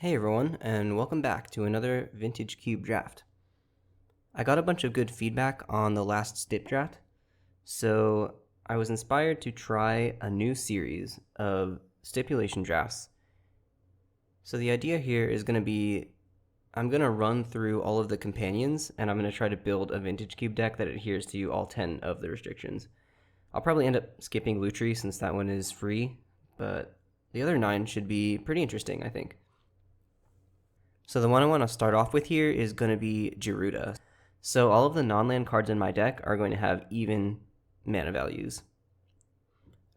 Hey everyone, and welcome back to another Vintage Cube draft. I got a bunch of good feedback on the last Stip draft, so I was inspired to try a new series of stipulation drafts. So the idea here is going to be, I'm going to run through all of the companions, and I'm going to try to build a Vintage Cube deck that adheres to all 10 of the restrictions. I'll probably end up skipping Lutri since that one is free, but the other 9 should be pretty interesting, I think. So the one I want to start off with here is going to be Gyruda. So all of the non-land cards in my deck are going to have even mana values.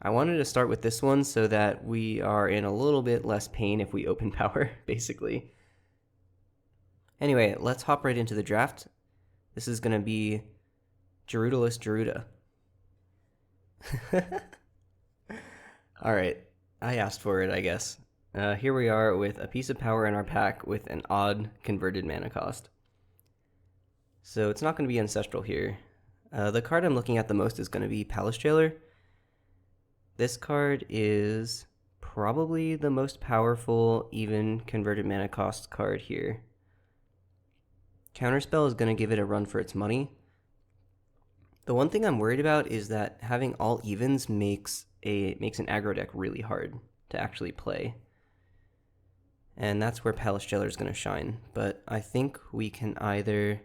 I wanted to start with this one so that we are in a little bit less pain if we open power, basically. Anyway, let's hop right into the draft. This is going to be Gyruda-less Gyruda. Alright, I asked for it, I guess. Here we are with a piece of power in our pack with an odd converted mana cost. So it's not going to be Ancestral here. The card I'm looking at the most is going to be Palace Jailer. This card is probably the most powerful, even converted mana cost card here. Counterspell is going to give it a run for its money. The one thing I'm worried about is that having all evens makes an aggro deck really hard to actually play. And that's where Palace Jailer is going to shine. But I think we can either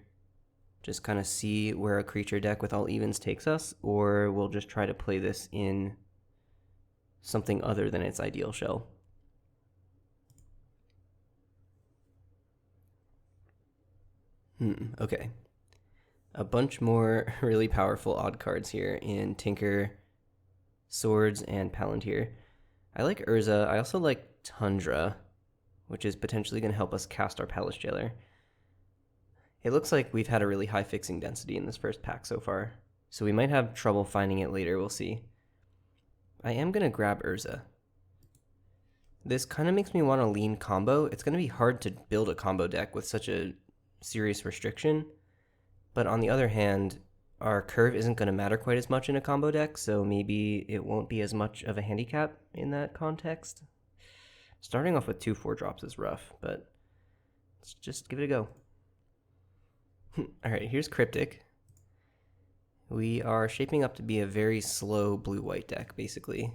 just kind of see where a creature deck with all evens takes us, or we'll just try to play this in something other than its ideal shell. Okay. A bunch more really powerful odd cards here in Tinker, Swords, and Palantir. I like Urza. I also like Tundra, which is potentially going to help us cast our Palace Jailer. It looks like we've had a really high fixing density in this first pack so far, so we might have trouble finding it later, we'll see. I am going to grab Urza. This kind of makes me want to lean combo. It's going to be hard to build a combo deck with such a serious restriction, but on the other hand, our curve isn't going to matter quite as much in a combo deck, so maybe it won't be as much of a handicap in that context. Starting off with 2 4-drops is rough, but let's just give it a go. Alright, here's Cryptic. We are shaping up to be a very slow blue-white deck, basically.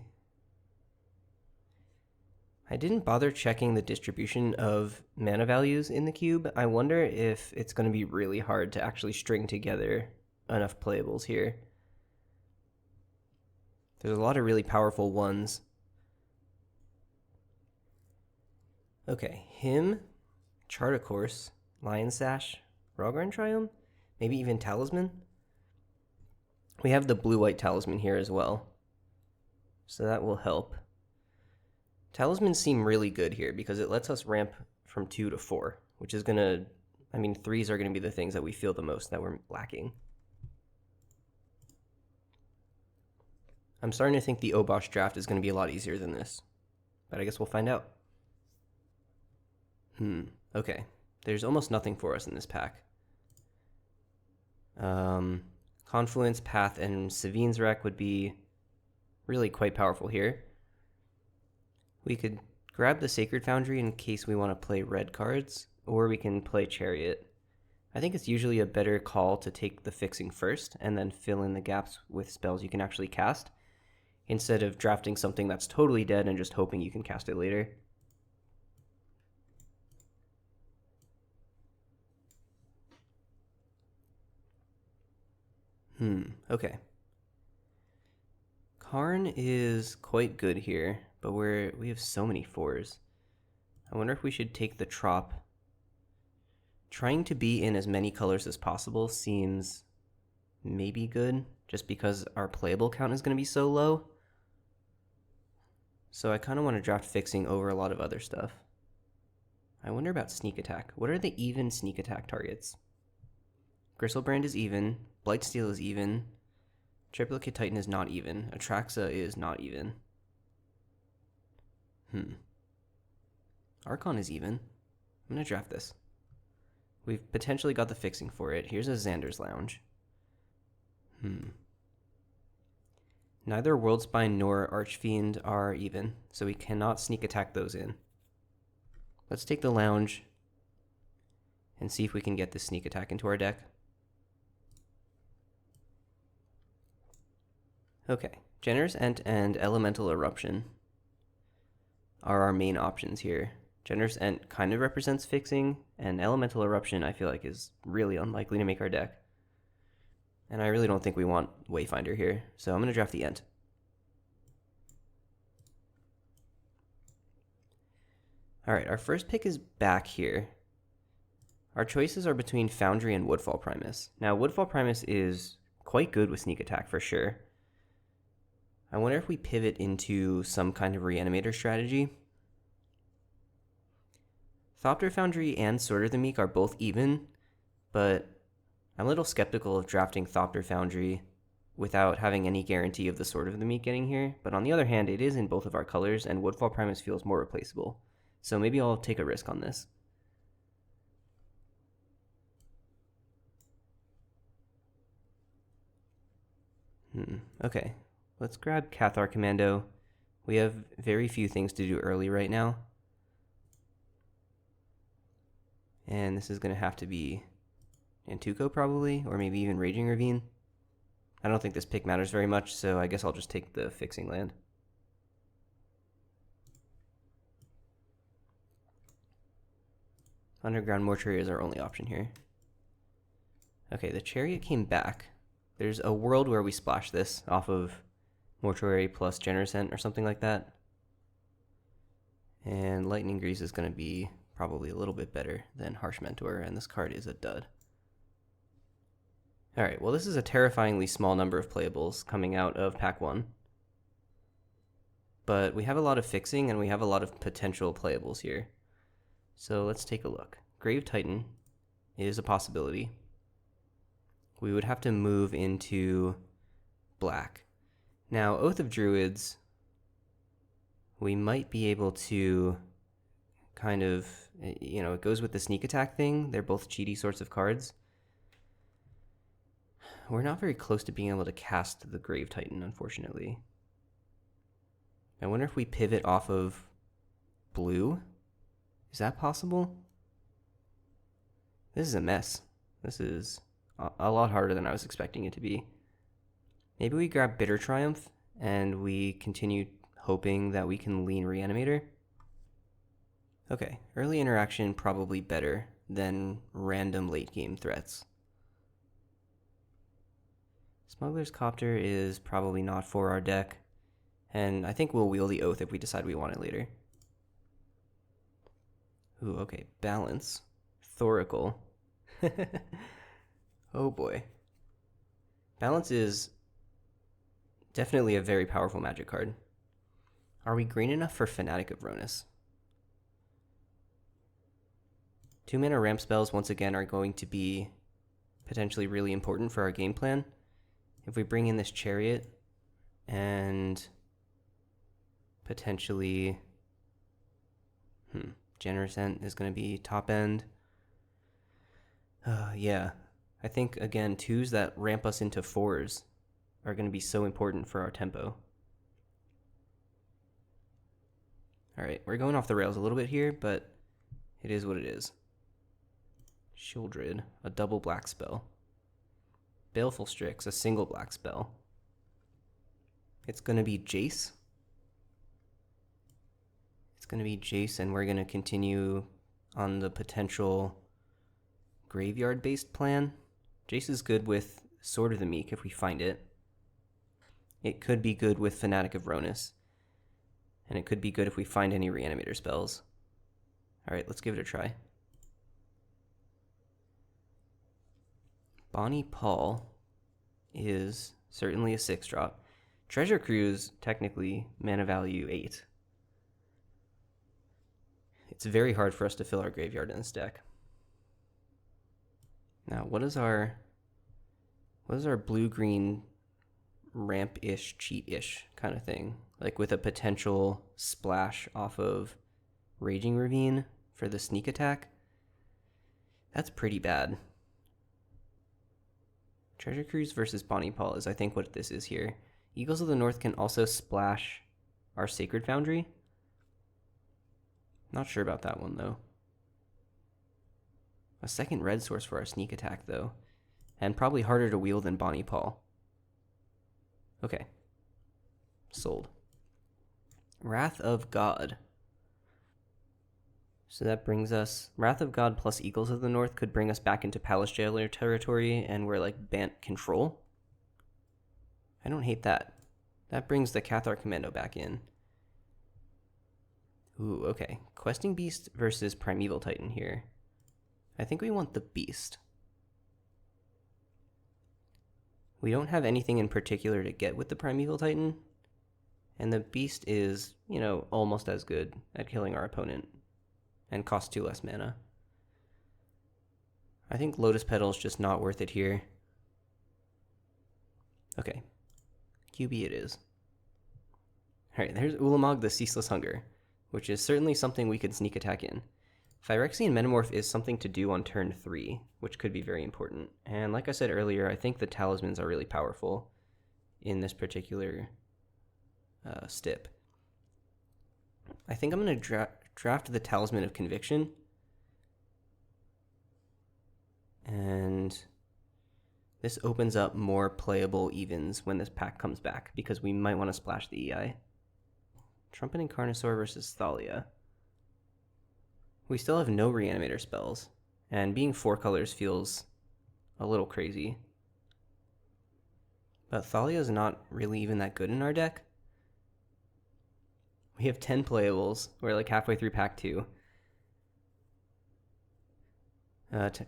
I didn't bother checking the distribution of mana values in the cube. I wonder if it's going to be really hard to actually string together enough playables here. There's a lot of really powerful ones. Okay, him, Chart a Course, Lion Sash, Rogran Triumph, maybe even Talisman. We have the blue-white Talisman here as well, so that will help. Talismans seem really good here because it lets us ramp from 2 to 4, which is going to, 3s are going to be the things that we feel the most that we're lacking. I'm starting to think the Obosh draft is going to be a lot easier than this, but I guess we'll find out. Okay. There's almost nothing for us in this pack. Confluence, Path, and Savine's Wreck would be really quite powerful here. We could grab the Sacred Foundry in case we want to play red cards, or we can play Chariot. I think it's usually a better call to take the fixing first and then fill in the gaps with spells you can actually cast, instead of drafting something that's totally dead and just hoping you can cast it later. Okay. Karn is quite good here, but we have so many 4s. I wonder if we should take the Trop. Trying to be in as many colors as possible seems maybe good, just because our playable count is going to be so low. So I kind of want to draft fixing over a lot of other stuff. I wonder about Sneak Attack. What are the even Sneak Attack targets? Gristlebrand is even. Blightsteel is even. Triplicate Titan is not even. Atraxa is not even. Archon is even. I'm going to draft this. We've potentially got the fixing for it. Here's a Xander's Lounge. Neither Worldspine nor Archfiend are even, so we cannot sneak attack those in. Let's take the lounge and see if we can get this sneak attack into our deck. Okay, Generous Ent and Elemental Eruption are our main options here. Generous Ent kind of represents fixing, and Elemental Eruption I feel like is really unlikely to make our deck. And I really don't think we want Wayfinder here, so I'm going to draft the Ent. Alright, our first pick is back here. Our choices are between Foundry and Woodfall Primus. Now, Woodfall Primus is quite good with sneak attack for sure. I wonder if we pivot into some kind of Reanimator strategy. Thopter Foundry and Sword of the Meek are both even, but I'm a little skeptical of drafting Thopter Foundry without having any guarantee of the Sword of the Meek getting here. But on the other hand, it is in both of our colors, and Woodfall Primus feels more replaceable. So maybe I'll take a risk on this. Okay, let's grab Cathar Commando. We have very few things to do early right now. And this is going to have to be Antuco probably, or maybe even Raging Ravine. I don't think this pick matters very much, so I guess I'll just take the fixing land. Underground Mortuary is our only option here. Okay, the Chariot came back. There's a world where we splash this off of Mortuary plus Generous Ent or something like that. And Lightning Grease is going to be probably a little bit better than Harsh Mentor, and this card is a dud. Alright, well this is a terrifyingly small number of playables coming out of pack 1. But we have a lot of fixing and we have a lot of potential playables here. So let's take a look. Grave Titan is a possibility. We would have to move into black. Now, Oath of Druids, we might be able to kind of, you know, it goes with the sneak attack thing. They're both cheaty sorts of cards. We're not very close to being able to cast the Grave Titan, unfortunately. I wonder if we pivot off of blue. Is that possible? This is a mess. This is a lot harder than I was expecting it to be. Maybe we grab Bitter Triumph and we continue hoping that we can lean Reanimator. Okay, early interaction probably better than random late game threats. Smuggler's Copter is probably not for our deck, and I think we'll wheel the Oath if we decide we want it later. Ooh, okay, Balance. Thoracle. Oh boy. Balance is definitely a very powerful magic card. Are we green enough for Fanatic of Ronus? 2-mana ramp spells, once again, are going to be potentially really important for our game plan. If we bring in this Chariot and potentially Generous Ent is going to be top end. Yeah, I think, again, 2s that ramp us into 4s are going to be so important for our tempo. Alright, we're going off the rails a little bit here, but it is what it is. Shieldred, a double black spell. Baleful Strix, a single black spell. It's going to be Jace. It's going to be Jace, and we're going to continue on the potential graveyard-based plan. Jace is good with Sword of the Meek if we find it. It could be good with Fanatic of Ronus. And it could be good if we find any Reanimator spells. Alright, let's give it a try. Bonnie Paul is certainly a 6-drop. Treasure Cruise, technically, mana value 8. It's very hard for us to fill our graveyard in this deck. Now, what is our blue-green ramp-ish, cheat-ish kind of thing? Like with a potential splash off of Raging Ravine for the sneak attack? That's pretty bad. Treasure Cruise versus Bonnie Paul is, I think, what this is here. Eagles of the North can also splash our Sacred Foundry. Not sure about that one, though. A second red source for our sneak attack, though. And probably harder to wield than Bonnie Paul. Okay. Sold. Wrath of God. So that brings us... Wrath of God plus Eagles of the North could bring us back into Palace Jailer territory, and we're like Bant control. I don't hate that. That brings the Cathar Commando back in. Ooh, okay. Questing Beast versus Primeval Titan here. I think we want the Beast. We don't have anything in particular to get with the Primeval Titan, and the Beast is, you know, almost as good at killing our opponent, and costs 2 less mana. I think Lotus Petal is just not worth it here. Okay. QB it is. Alright, there's Ulamog the Ceaseless Hunger, which is certainly something we could sneak attack in. Phyrexian Metamorph is something to do on turn 3, which could be very important. And like I said earlier, I think the talismans are really powerful in this particular stip. I think I'm going to draft the Talisman of Conviction. And this opens up more playable evens when this pack comes back, because we might want to splash the EI. Trumpeting Carnosaur versus Thalia. We still have no Reanimator spells, and being 4 colors feels a little crazy. But Thalia is not really even that good in our deck. We have 10 playables. We're like halfway through pack 2.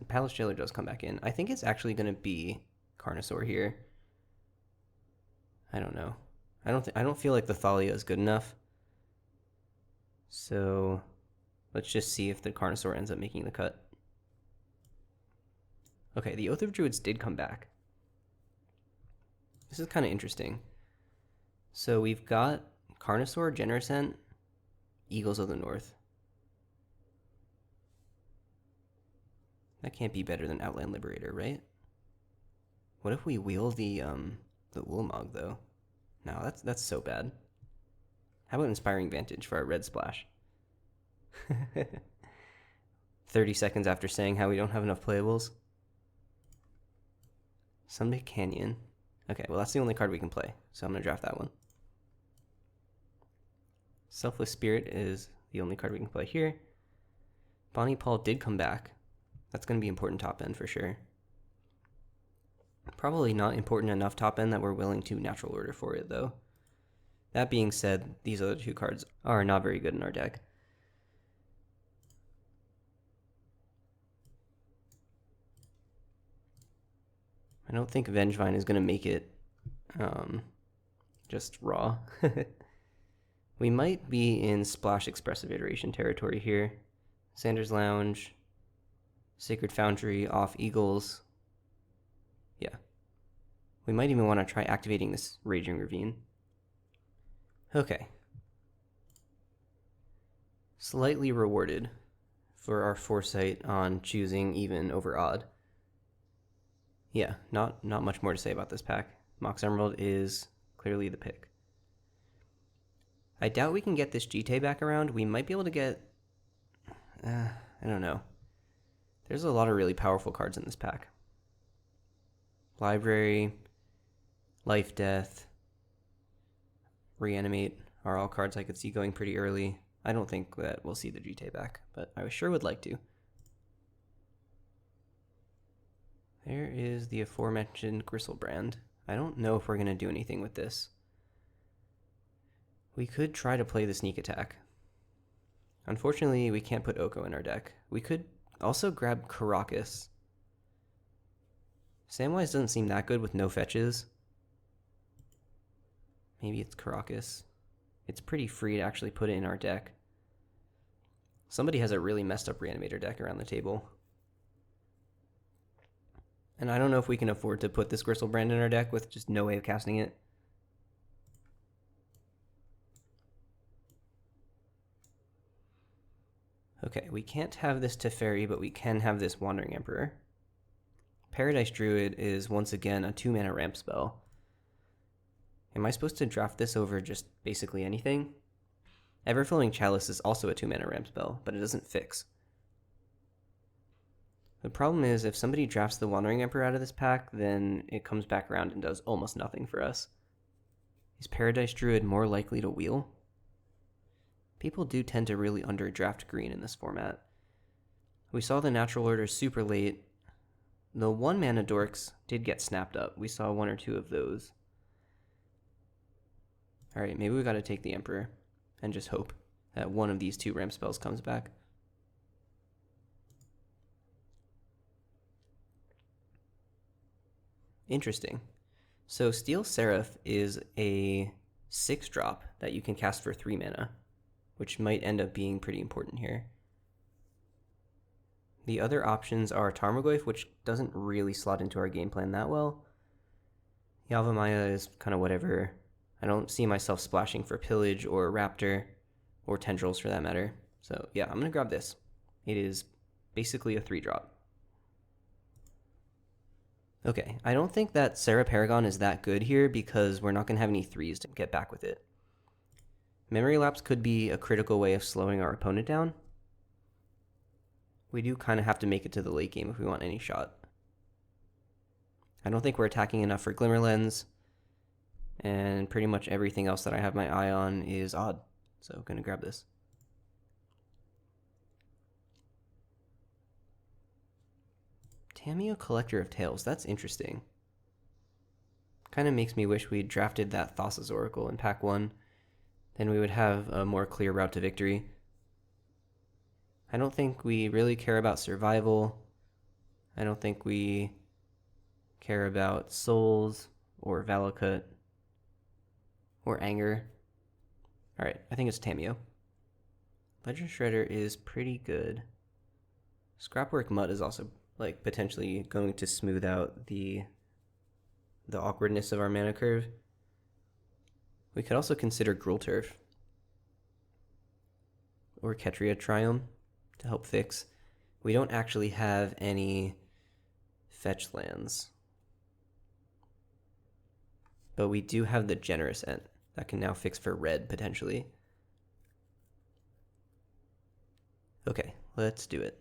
Palace Jailer does come back in. I think it's actually going to be Carnosaur here. I don't know. I don't feel like the Thalia is good enough. So let's just see if the Carnosaur ends up making the cut. Okay, the Oath of Druids did come back. This is kind of interesting. So we've got Carnosaur, Generosent, Eagles of the North. That can't be better than Outland Liberator, right? What if we wheel the Ulamog, though? No, that's so bad. How about Inspiring Vantage for our red splash? 30 seconds after saying how we don't have enough playables. Sunbit Canyon. Okay, well that's the only card we can play, so I'm going to draft that one. Selfless Spirit is the only card we can play here. Bonnie Paul did come back. That's going to be important top end for sure. Probably not important enough top end that we're willing to natural order for it, though. That being said, these other 2 cards are not very good in our deck. I don't think Vengevine is going to make it just raw. We might be in Splash Expressive Iteration territory here. Sanders Lounge, Sacred Foundry, off Eagles. Yeah. We might even want to try activating this Raging Ravine. Okay. Slightly rewarded for our foresight on choosing even over odd. Yeah, not much more to say about this pack. Mox Emerald is clearly the pick. I doubt we can get this GT back around. We might be able to get... I don't know. There's a lot of really powerful cards in this pack. Library, Life Death, Reanimate are all cards I could see going pretty early. I don't think that we'll see the GT back, but I sure would like to. There is the aforementioned Gristlebrand. I don't know if we're going to do anything with this. We could try to play the sneak attack. Unfortunately, we can't put Oko in our deck. We could also grab Caracas. Samwise doesn't seem that good with no fetches. Maybe it's Caracas. It's pretty free to actually put it in our deck. Somebody has a really messed up Reanimator deck around the table. And I don't know if we can afford to put this Gristlebrand in our deck with just no way of casting it. Okay, we can't have this Teferi, but we can have this Wandering Emperor. Paradise Druid is once again a 2-mana ramp spell. Am I supposed to draft this over just basically anything? Everflowing Chalice is also a 2-mana ramp spell, but it doesn't fix. The problem is, if somebody drafts the Wandering Emperor out of this pack, then it comes back around and does almost nothing for us. Is Paradise Druid more likely to wheel? People do tend to really underdraft green in this format. We saw the Natural Order super late. The 1-mana dorks did get snapped up. We saw 1 or 2 of those. Alright, maybe we gotta take the Emperor and just hope that one of these 2 ramp spells comes back. Interesting. So Steel Seraph is a 6-drop that you can cast for 3 mana, which might end up being pretty important here. The other options are Tarmogoyf, which doesn't really slot into our game plan that well. Yavimaya is kind of whatever. I don't see myself splashing for Pillage or Raptor, or Tendrils for that matter. So yeah, I'm going to grab this. It is basically a 3-drop. Okay, I don't think that Serra Paragon is that good here because we're not going to have any 3s to get back with it. Memory Lapse could be a critical way of slowing our opponent down. We do kind of have to make it to the late game if we want any shot. I don't think we're attacking enough for Glimmerlens, and pretty much everything else that I have my eye on is odd, so I'm going to grab this. Tamiyo Collector of Tales, that's interesting. Kind of makes me wish we'd drafted that Thassa's Oracle in pack 1. Then we would have a more clear route to victory. I don't think we really care about survival. I don't think we care about souls or Valakut or anger. Alright, I think it's Tamiyo. Ledger Shredder is pretty good. Scrapwork Mud is also like potentially going to smooth out the awkwardness of our mana curve. We could also consider Gruul Turf or Ketria Triome to help fix. We don't actually have any fetch lands, but we do have the Generous Ent that can now fix for red potentially. Okay, let's do it.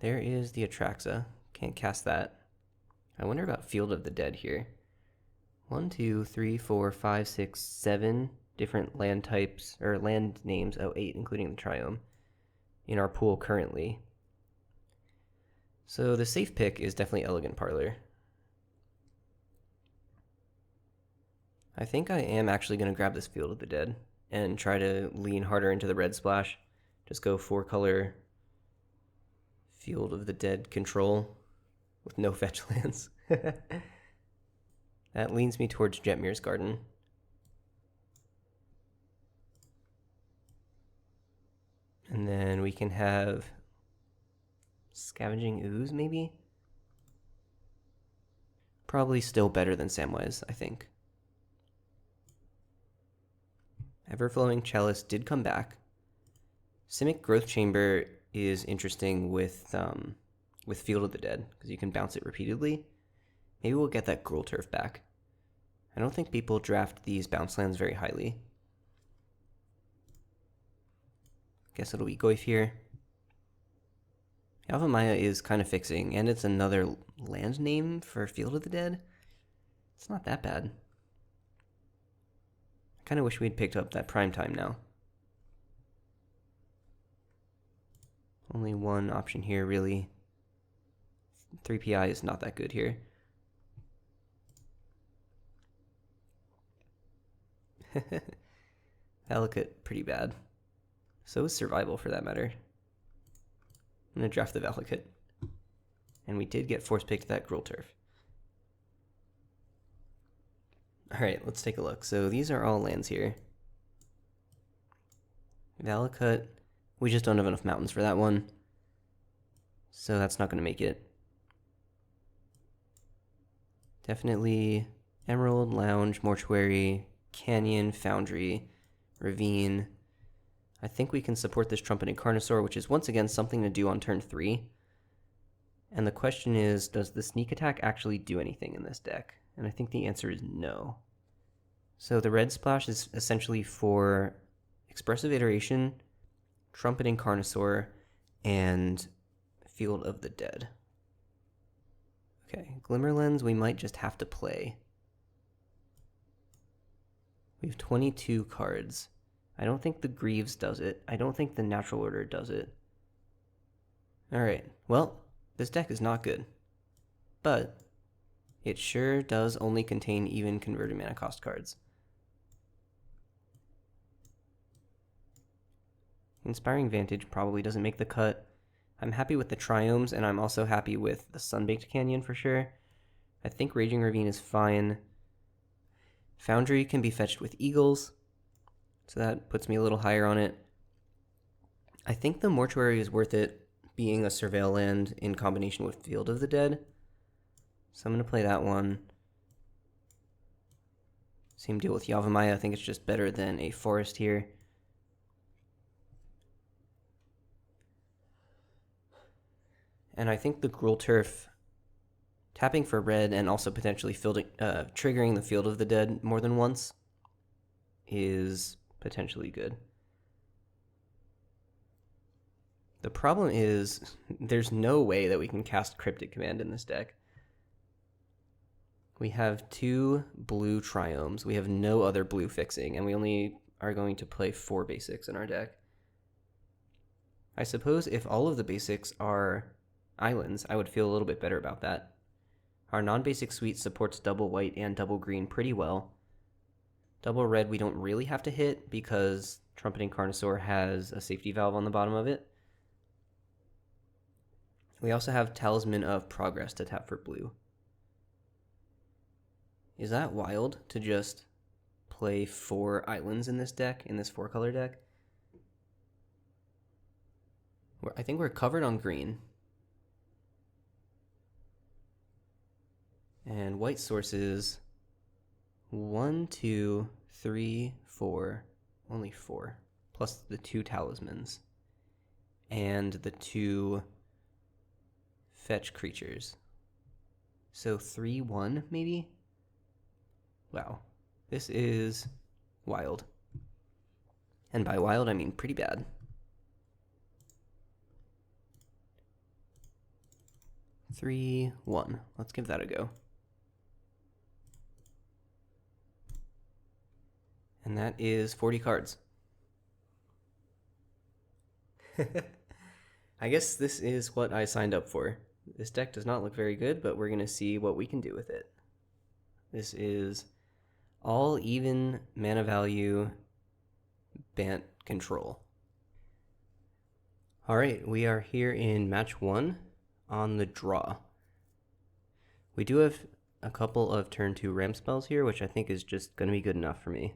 There is the Atraxa. Can't cast that. I wonder about Field of the Dead here. 1, 2, 3, 4, 5, 6, 7 different land types, or land names, 8 including the Triome, in our pool currently. So the safe pick is definitely Elegant Parlor. I think I am actually going to grab this Field of the Dead and try to lean harder into the red splash. Just go 4-color Field of the Dead control with no fetch lands. That leans me towards Jetmir's Garden. And then we can have Scavenging Ooze, maybe? Probably still better than Samwise, I think. Everflowing Chalice did come back. Simic Growth Chamber is interesting with Field of the Dead, because you can bounce it repeatedly. Maybe we'll get that Gruul Turf back. I don't think people draft these bounce lands very highly. Guess it'll be Goyf here. Yavimaya is kind of fixing, and it's another land name for Field of the Dead. It's not that bad. I kind of wish we'd picked up that prime time now. Only one option here, really. 3PI is not that good here. Valakut, pretty bad. So is Survival, for that matter. I'm going to draft the Valakut. And we did get force-picked that Gruul Turf. Alright, let's take a look. So these are all lands here. Valakut, we just don't have enough mountains for that one. So that's not going to make it. Definitely Emerald, Lounge, Mortuary, Canyon, Foundry, Ravine. I think we can support this Trumpeting Carnosaur, which is once again something to do on turn 3. And the question is, does the sneak attack actually do anything in this deck? And I think the answer is no. So the red splash is essentially for Expressive Iteration, Trumpeting Carnosaur, and Field of the Dead. Okay, Glimmer Lens we might just have to play. We have 22 cards. I don't think the Greaves does it. I don't think the Natural Order does it. Alright, well, this deck is not good. But it sure does only contain even converted mana cost cards. Inspiring Vantage probably doesn't make the cut. I'm happy with the Triomes, and I'm also happy with the Sunbaked Canyon for sure. I think Raging Ravine is fine. Foundry can be fetched with Eagles, so that puts me a little higher on it. I think the Mortuary is worth it, being a Surveil land in combination with Field of the Dead. So I'm going to play that one. Same deal with Yavimaya. I think it's just better than a Forest here. And I think the Gruul Turf, tapping for red and also potentially triggering the Field of the Dead more than once, is potentially good. The problem is there's no way that we can cast Cryptic Command in this deck. We have 2 blue Triomes. We have no other blue fixing, and we only are going to play 4 basics in our deck. I suppose if all of the basics are islands, I would feel a little bit better about that. Our non-basic suite supports double white and double green pretty well. Double red we don't really have to hit because Trumpeting Carnosaur has a safety valve on the bottom of it. We also have Talisman of Progress to tap for blue. Is that wild to just play 4 islands in this deck, in this 4-color deck? I think we're covered on green. And white sources 1, 2, 3, 4, only 4, plus the 2 talismans and the 2 fetch creatures. So 3-1 maybe? Wow, this is wild. And by wild I mean pretty bad. 3-1. Let's give that a go. And that is 40 cards. I guess this is what I signed up for. This deck does not look very good, but we're going to see what we can do with it. This is all even mana value Bant control. Alright, we are here in match 1 on the draw. We do have a couple of turn 2 ramp spells here, which I think is just going to be good enough for me.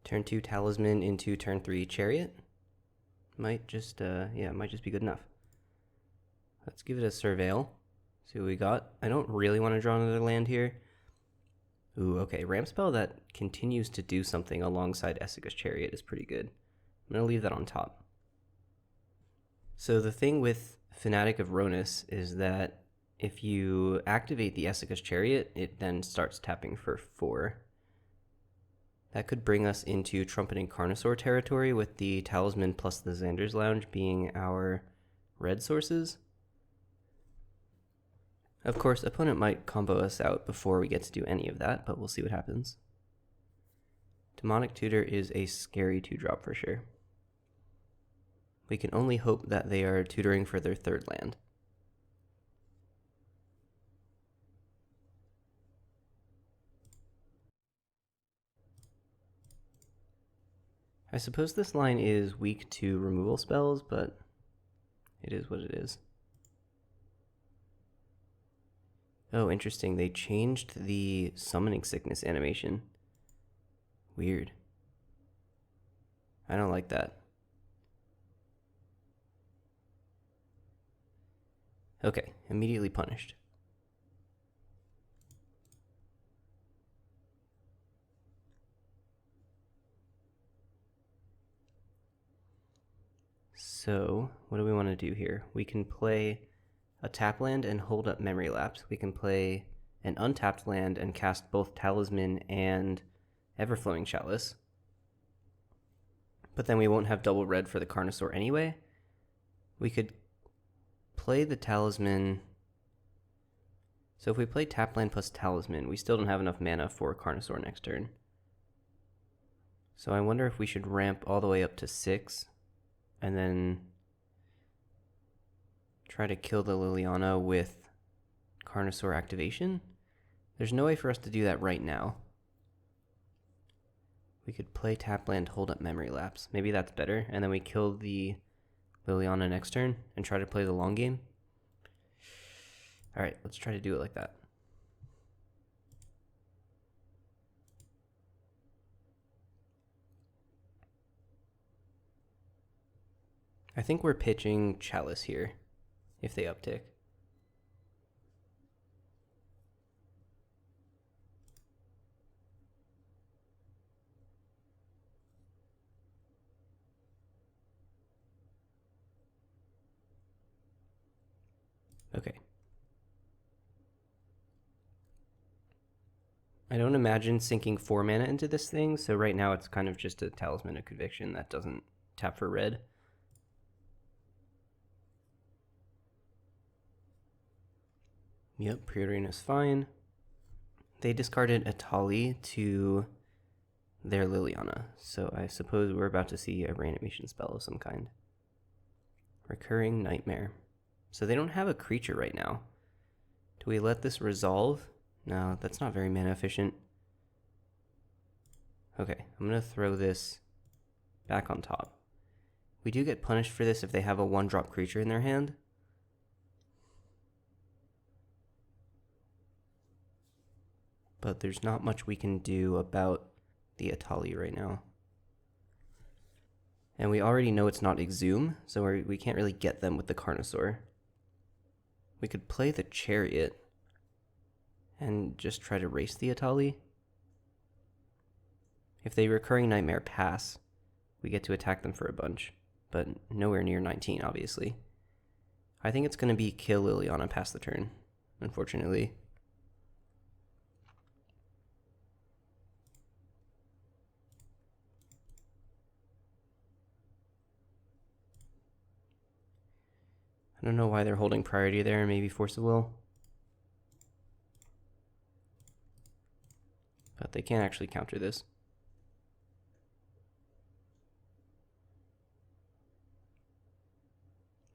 Turn 2 Talisman into turn 3 Chariot. Might just, might just be good enough. Let's give it a Surveil. See what we got. I don't really want to draw another land here. Ooh, okay. Ramp spell that continues to do something alongside Essica's Chariot is pretty good. I'm going to leave that on top. So the thing with Fanatic of Ronus is that if you activate the Essica's Chariot, it then starts tapping for 4. That could bring us into Trumpeting Carnosaur territory with the Talisman plus the Xander's Lounge being our red sources. Of course, opponent might combo us out before we get to do any of that, but we'll see what happens. Demonic Tutor is a scary 2-drop for sure. We can only hope that they are tutoring for their 3rd land. I suppose this line is weak to removal spells, but it is what it is. Oh, interesting. They changed the Summoning Sickness animation. Weird. I don't like that. Okay, immediately punished. So, what do we want to do here? We can play a tap land and hold up Memory Lapse. We can play an untapped land and cast both Talisman and Everflowing Chalice. But then we won't have double red for the Carnosaur anyway. We could play the Talisman. So if we play tap land plus Talisman, we still don't have enough mana for Carnosaur next turn. So I wonder if we should ramp all the way up to 6 and then try to kill the Liliana with Carnosaur activation. There's no way for us to do that right now. We could play tap land, hold up Memory Lapse. Maybe that's better, and then we kill the Liliana next turn and try to play the long game. Alright, let's try to do it like that. I think we're pitching Chalice here, if they uptick. Okay. I don't imagine sinking 4 mana into this thing, so right now it's kind of just a Talisman of Conviction that doesn't tap for red. Yep, pre-ordering is fine. They discarded Atali to their Liliana, so I suppose we're about to see a reanimation spell of some kind. Recurring Nightmare. So they don't have a creature right now. Do we let this resolve? No, that's not very mana efficient. Okay, I'm going to throw this back on top. We do get punished for this if they have a 1-drop creature in their hand. But there's not much we can do about the Atali right now. And we already know it's not Exhume, so we can't really get them with the Carnosaur. We could play the Chariot and just try to race the Atali. If they Recurring Nightmare pass, we get to attack them for a bunch, but nowhere near 19, obviously. I think it's going to be kill Liliana past the turn, unfortunately. I don't know why they're holding priority there, maybe Force of Will. But they can't actually counter this.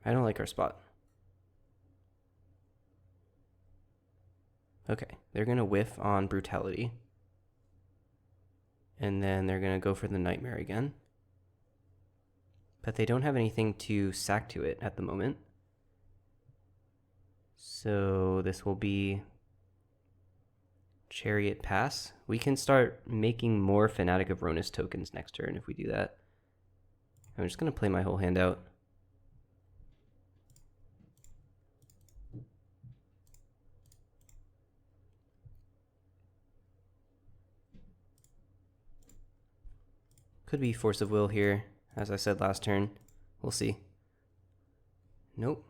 I don't like our spot. Okay, they're going to whiff on Brutality. And then they're going to go for the Nightmare again. But they don't have anything to sack to it at the moment. So this will be Chariot pass. We can start making more Fanatic of Ronus tokens next turn if we do that. I'm just going to play my whole hand out. Could be Force of Will here, as I said last turn. We'll see. Nope.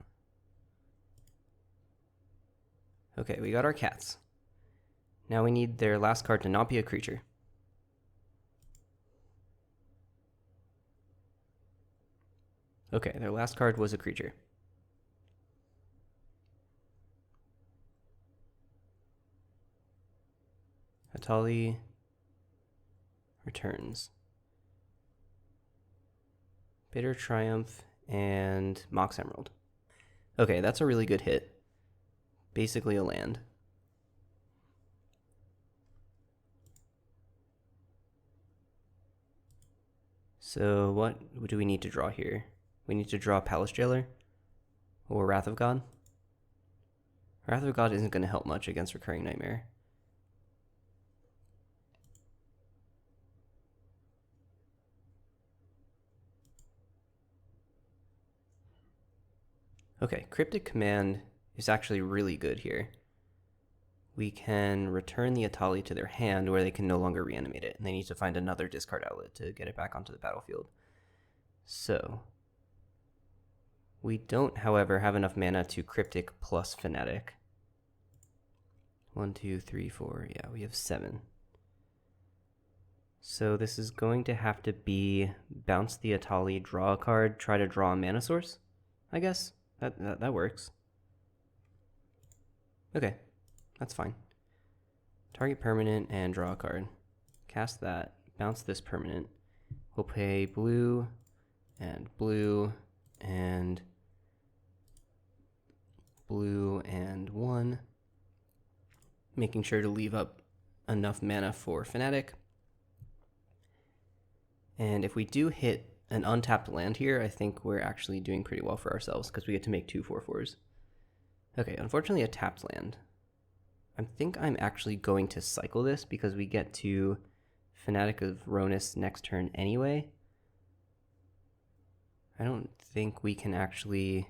Okay, we got our cats. Now we need their last card to not be a creature. Okay, their last card was a creature. Atali returns. Bitter Triumph and Mox Emerald. Okay, that's a really good hit. Basically a land. So what do we need to draw here? We need to draw Palace Jailer or Wrath of God. Wrath of God isn't going to help much against Recurring Nightmare. Okay, Cryptic Command is actually really good here. We can return the Atali to their hand where they can no longer reanimate it, and they need to find another discard outlet to get it back onto the battlefield. So We don't, however, have enough mana to Cryptic plus Fanatic. 1, 2, 3, 4. Yeah, we have 7. So this is going to have to be bounce the Atali, draw a card, try to draw a mana source, I guess. That works. Okay, that's fine. Target permanent and draw a card. Cast that, bounce this permanent. We'll pay blue and blue and blue and 1, making sure to leave up enough mana for Fanatic. And if we do hit an untapped land here, I think we're actually doing pretty well for ourselves because we get to make 2 4/4s. Okay, unfortunately a tapped land. I think I'm actually going to cycle this because we get to Fanatic of Ronus next turn anyway. I don't think we can actually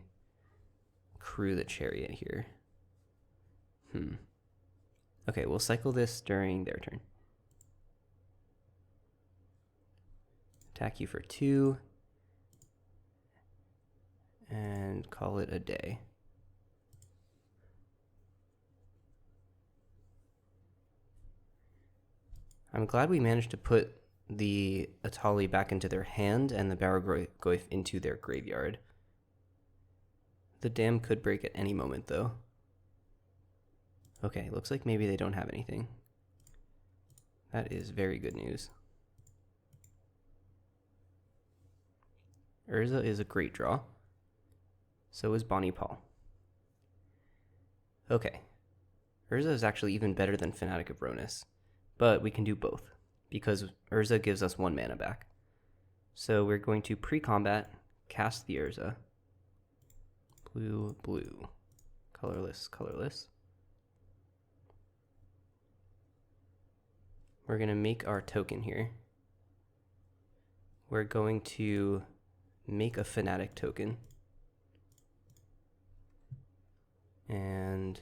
crew the Chariot here. Okay, we'll cycle this during their turn. Attack you for 2. And call it a day. I'm glad we managed to put the Atali back into their hand and the Barrogoyf into their graveyard. The dam could break at any moment, though. Okay, looks like maybe they don't have anything. That is very good news. Urza is a great draw. So is Bonnie Paul. Okay. Urza is actually even better than Fanatic of Ronus. But we can do both, because Urza gives us 1 mana back. So we're going to pre-combat, cast the Urza. Blue, blue. Colorless, colorless. We're going to make our token here. We're going to make a Fanatic token. And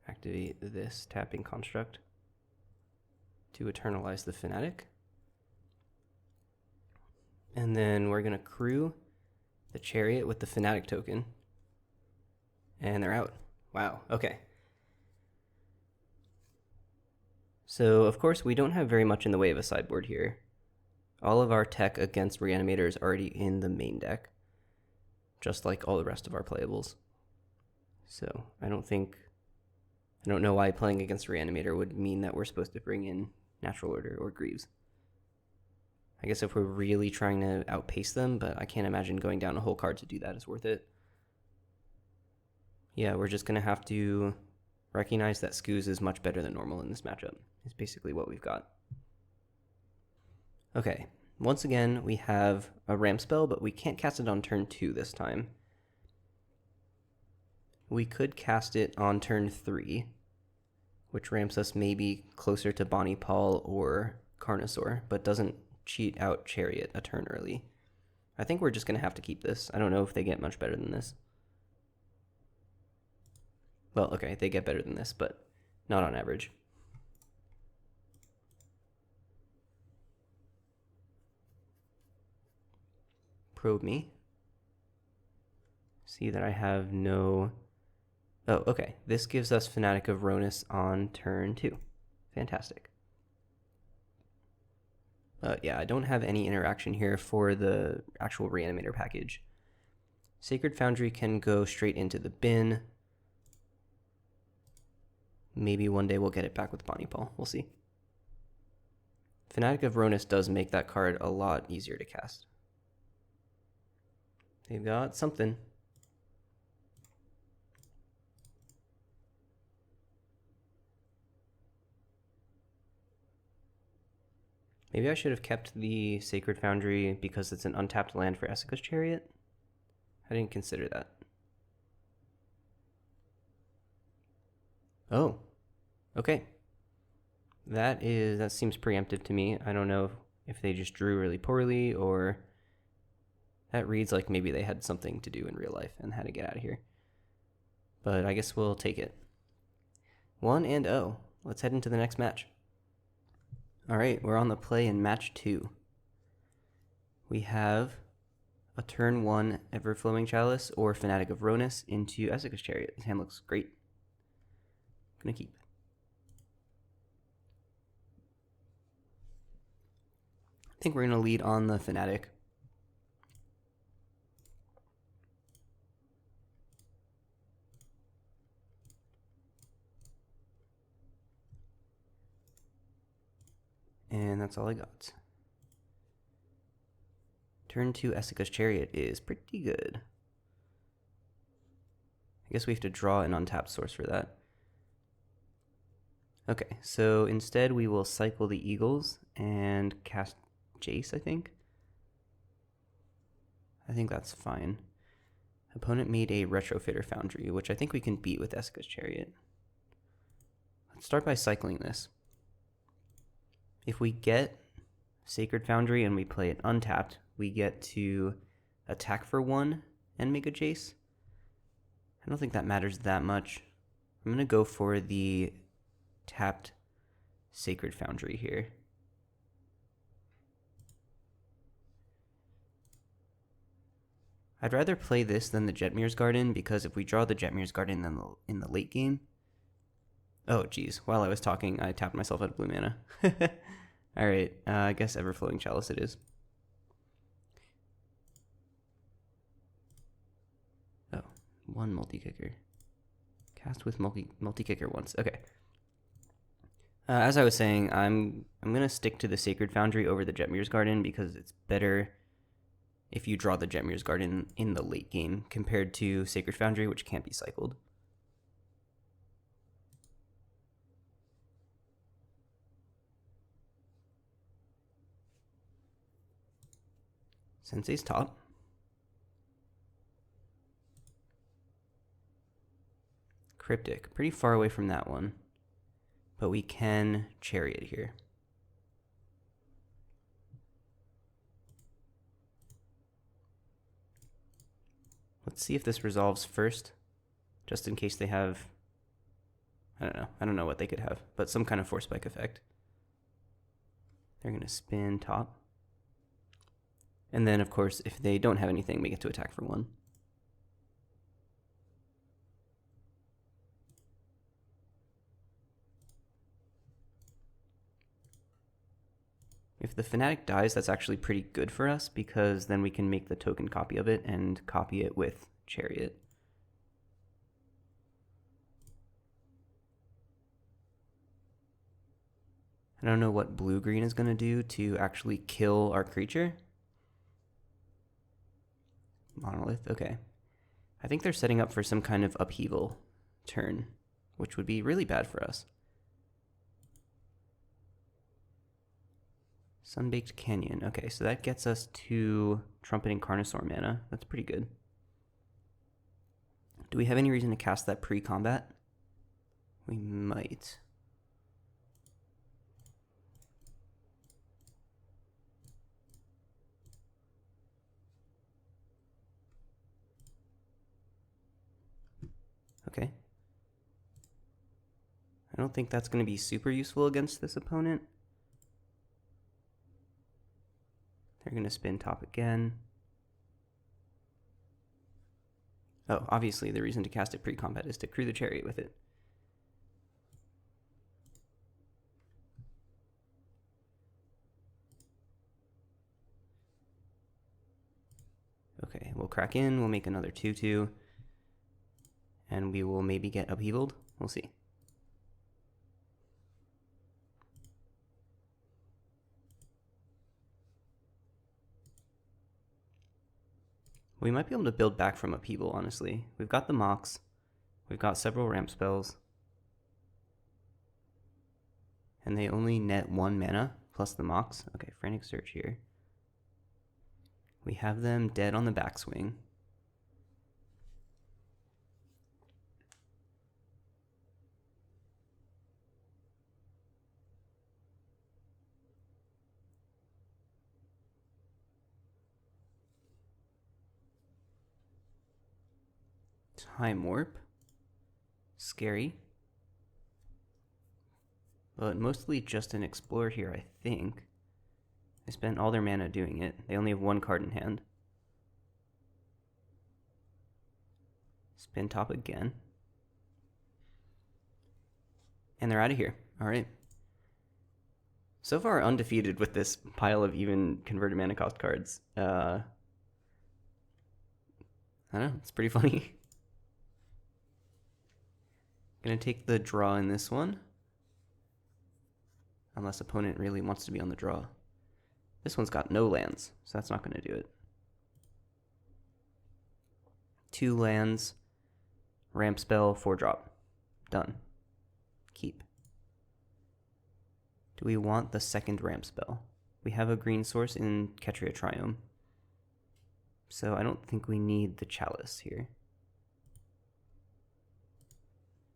activate this tapping construct to eternalize the Fanatic. And then we're going to crew the Chariot with the Fanatic token. And they're out. Wow, okay. So, of course, we don't have very much in the way of a sideboard here. All of our tech against Reanimator is already in the main deck, just like all the rest of our playables. So, I don't know why playing against Reanimator would mean that we're supposed to bring in Natural Order or Greaves. I guess if we're really trying to outpace them, but I can't imagine going down a whole card to do that is worth it. Yeah, we're just going to have to recognize that Skooz is much better than normal in this matchup. It's basically what we've got. Okay, once again, we have a ramp spell, but we can't cast it on turn 2 this time. We could cast it on turn 3, which ramps us maybe closer to Bonnie Paul or Carnosaur, but doesn't cheat out Chariot a turn early. I think we're just going to have to keep this. I don't know if they get much better than this. Well, okay, they get better than this, but not on average. Probe me. See that I have no... Oh, okay. This gives us Fanatic of Ronus on turn 2. Fantastic. Yeah, I don't have any interaction here for the actual Reanimator package. Sacred Foundry can go straight into the bin. Maybe one day we'll get it back with Bonnie Paul. We'll see. Fanatic of Ronus does make that card a lot easier to cast. They've got something. Maybe I should have kept the Sacred Foundry because it's an untapped land for Essica's Chariot. I didn't consider that. Oh, okay. That seems preemptive to me. I don't know if they just drew really poorly, or that reads like maybe they had something to do in real life and had to get out of here. But I guess we'll take it. 1-0. Let's head into the next match. All right, we're on the play in match 2. We have a turn 1 Everflowing Chalice or Fanatic of Ronus into Esika's Chariot. This hand looks great. I'm gonna keep. I think we're gonna lead on the Fanatic. And that's all I got. Turn 2 Esika's Chariot is pretty good. I guess we have to draw an untapped source for that. Okay, so instead we will cycle the Eagles and cast Jace, I think. I think that's fine. Opponent made a Retrofitter Foundry, which I think we can beat with Esika's Chariot. Let's start by cycling this. If we get Sacred Foundry and we play it untapped, we get to attack for 1 and make a Jace. I don't think that matters that much. I'm going to go for the tapped Sacred Foundry here. I'd rather play this than the Jetmir's Garden, because if we draw the Jetmir's Garden in the late game... Oh, geez. While I was talking, I tapped myself out of blue mana. Alright, I guess Everflowing Chalice it is. Oh, 1 multi-kicker. Cast with multi-kicker once. Okay. As I was saying, I'm going to stick to the Sacred Foundry over the Jetmir's Garden, because it's better if you draw the Jetmir's Garden in the late game compared to Sacred Foundry, which can't be cycled. Sensei's top. Cryptic. Pretty far away from that one. But we can Chariot here. Let's see if this resolves first, just in case they have... I don't know what they could have, but some kind of Force Spike effect. They're going to spin top. And then, of course, if they don't have anything, we get to attack for 1. If the Fanatic dies, that's actually pretty good for us, because then we can make the token copy of it and copy it with Chariot. I don't know what blue-green is going to do to actually kill our creature. Monolith, okay. I think they're setting up for some kind of upheaval turn, which would be really bad for us. Sunbaked Canyon. Okay, so that gets us to Trumpeting Carnosaur mana. That's pretty good. Do we have any reason to cast that pre-combat? We might. Okay. I don't think that's going to be super useful against this opponent. They're going to spin top again. Oh, obviously the reason to cast it pre-combat is to crew the Chariot with it. Okay, we'll crack in, we'll make another 2/2, and we will maybe get upheavaled. We'll see. We might be able to build back from upheaval, honestly. We've got the Mox. We've got several ramp spells. And they only net 1 mana, plus the Mox. Okay, Frantic Search here. We have them dead on the backswing. Time Warp. Scary. But mostly just an Explore here, I think. They spent all their mana doing it. They only have 1 card in hand. Spin top again. And they're out of here. All right. So far, undefeated with this pile of even converted mana cost cards. I don't know. It's pretty funny. Gonna take the draw in this one. Unless opponent really wants to be on the draw. This one's got no lands, so that's not gonna do it. 2 lands, ramp spell, 4-drop. Done. Keep. Do we want the second ramp spell? We have a green source in Ketria Triome. So I don't think we need the Chalice here.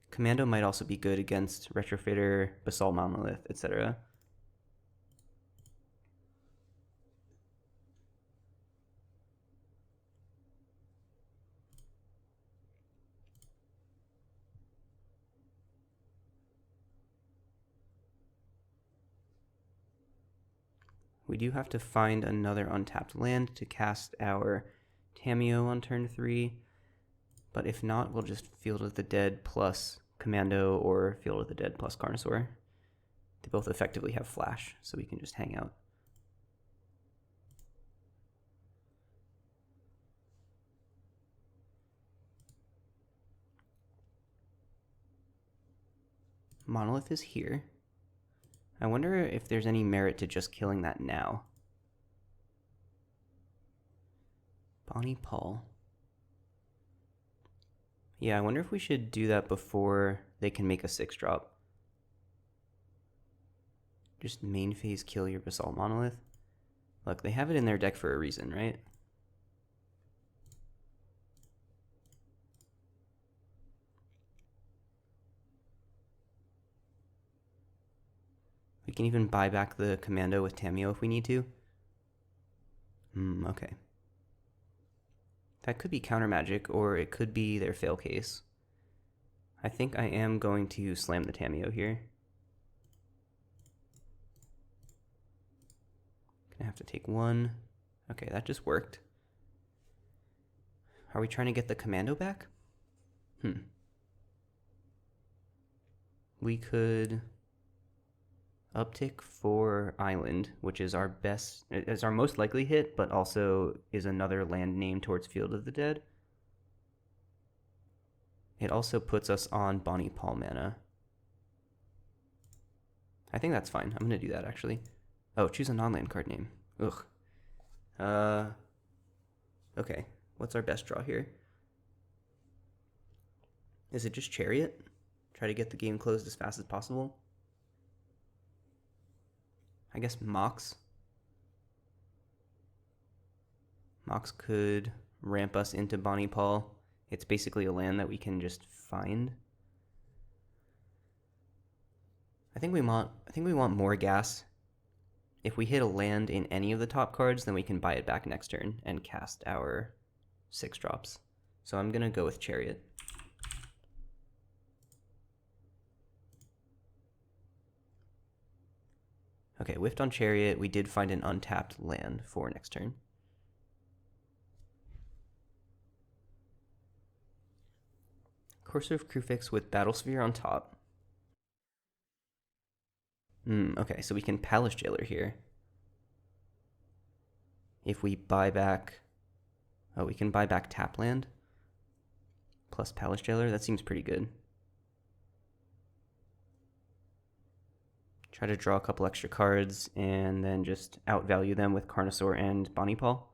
Commando might also be good against Retrofitter, Basalt Monolith, etc. We do have to find another untapped land to cast our Tamiyo on turn 3, but if not, we'll just Field of the Dead plus Commando or Field of the Dead plus Carnosaur. They both effectively have flash, so we can just hang out. Monolith is here. I wonder if there's any merit to just killing that now. Bonnie Paul. Yeah, I wonder if we should do that before they can make a 6-drop. Just main phase kill your Basalt Monolith. Look, they have it in their deck for a reason, right? We can even buy back the Commando with Tamiyo if we need to. Okay. That could be counter magic, or it could be their fail case. I think I am going to slam the Tamiyo here. Gonna have to take 1. Okay, that just worked. Are we trying to get the Commando back? We could uptick for Island, which is our best, is our most likely hit, but also is another land name towards Field of the Dead. It also puts us on Bonnie Paul mana. I think that's fine. I'm gonna do that actually. Oh, choose a non-land card name. Ugh. Okay, what's our best draw here? Is it just Chariot? Try to get the game closed as fast as possible. I guess Mox. Mox could ramp us into Bonnie Paul. It's basically a land that we can just find. I think we want more gas. If we hit a land in any of the top cards, then we can buy it back next turn and cast our 6-drops. So I'm gonna go with Chariot. Okay, whiffed on Chariot. We did find an untapped land for next turn. Corsair Crufix with Battlesphere on top. Okay, so we can Palace Jailer here. If we buy back... Oh, we can buy back tap land plus Palace Jailer. That seems pretty good. Try to draw a couple extra cards and then just outvalue them with Carnosaur and Bonnie Paul.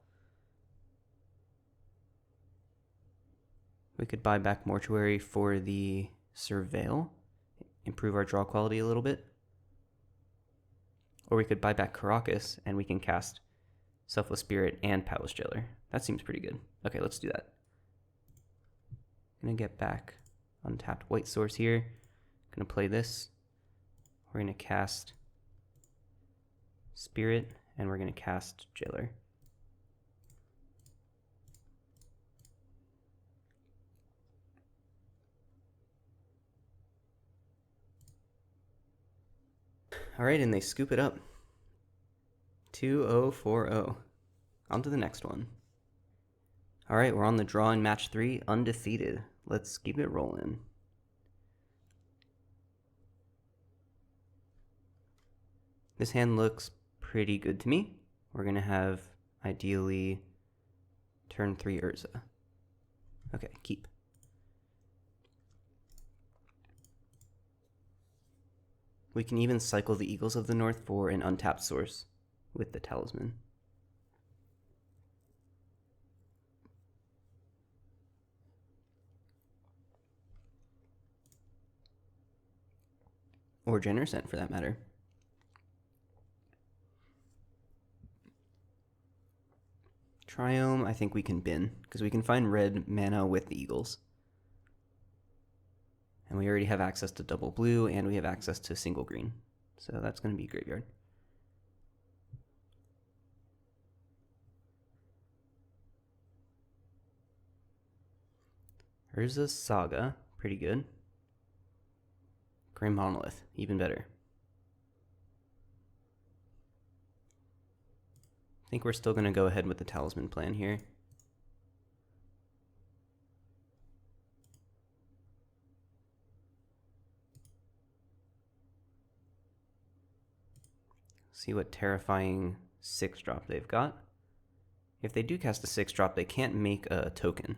We could buy back Mortuary for the Surveil, improve our draw quality a little bit. Or we could buy back Caracas and we can cast Selfless Spirit and Palace Jailer. That seems pretty good. Okay, let's do that. Gonna get back untapped white source here. Gonna play this. We're going to cast Spirit, and we're going to cast Jailer. All right, and they scoop it up. 2-0-4-0. On to the next one. All right, we're on the draw in match 3, undefeated. let's keep it rolling. This hand looks pretty good to me. We're going to have, ideally, turn 3 Urza. Okay, keep. We can even cycle the Eagles of the North for an untapped source with the Talisman. Or Genercent, for that matter. Triome, I think we can bin, because we can find red mana with the Eagles. And we already have access to double blue, and we have access to single green. So that's going to be graveyard. Urza's Saga, pretty good. Grim Monolith, even better. I think we're still going to go ahead with the Talisman plan here. See what terrifying 6-drop they've got. If they do cast a 6-drop, they can't make a token.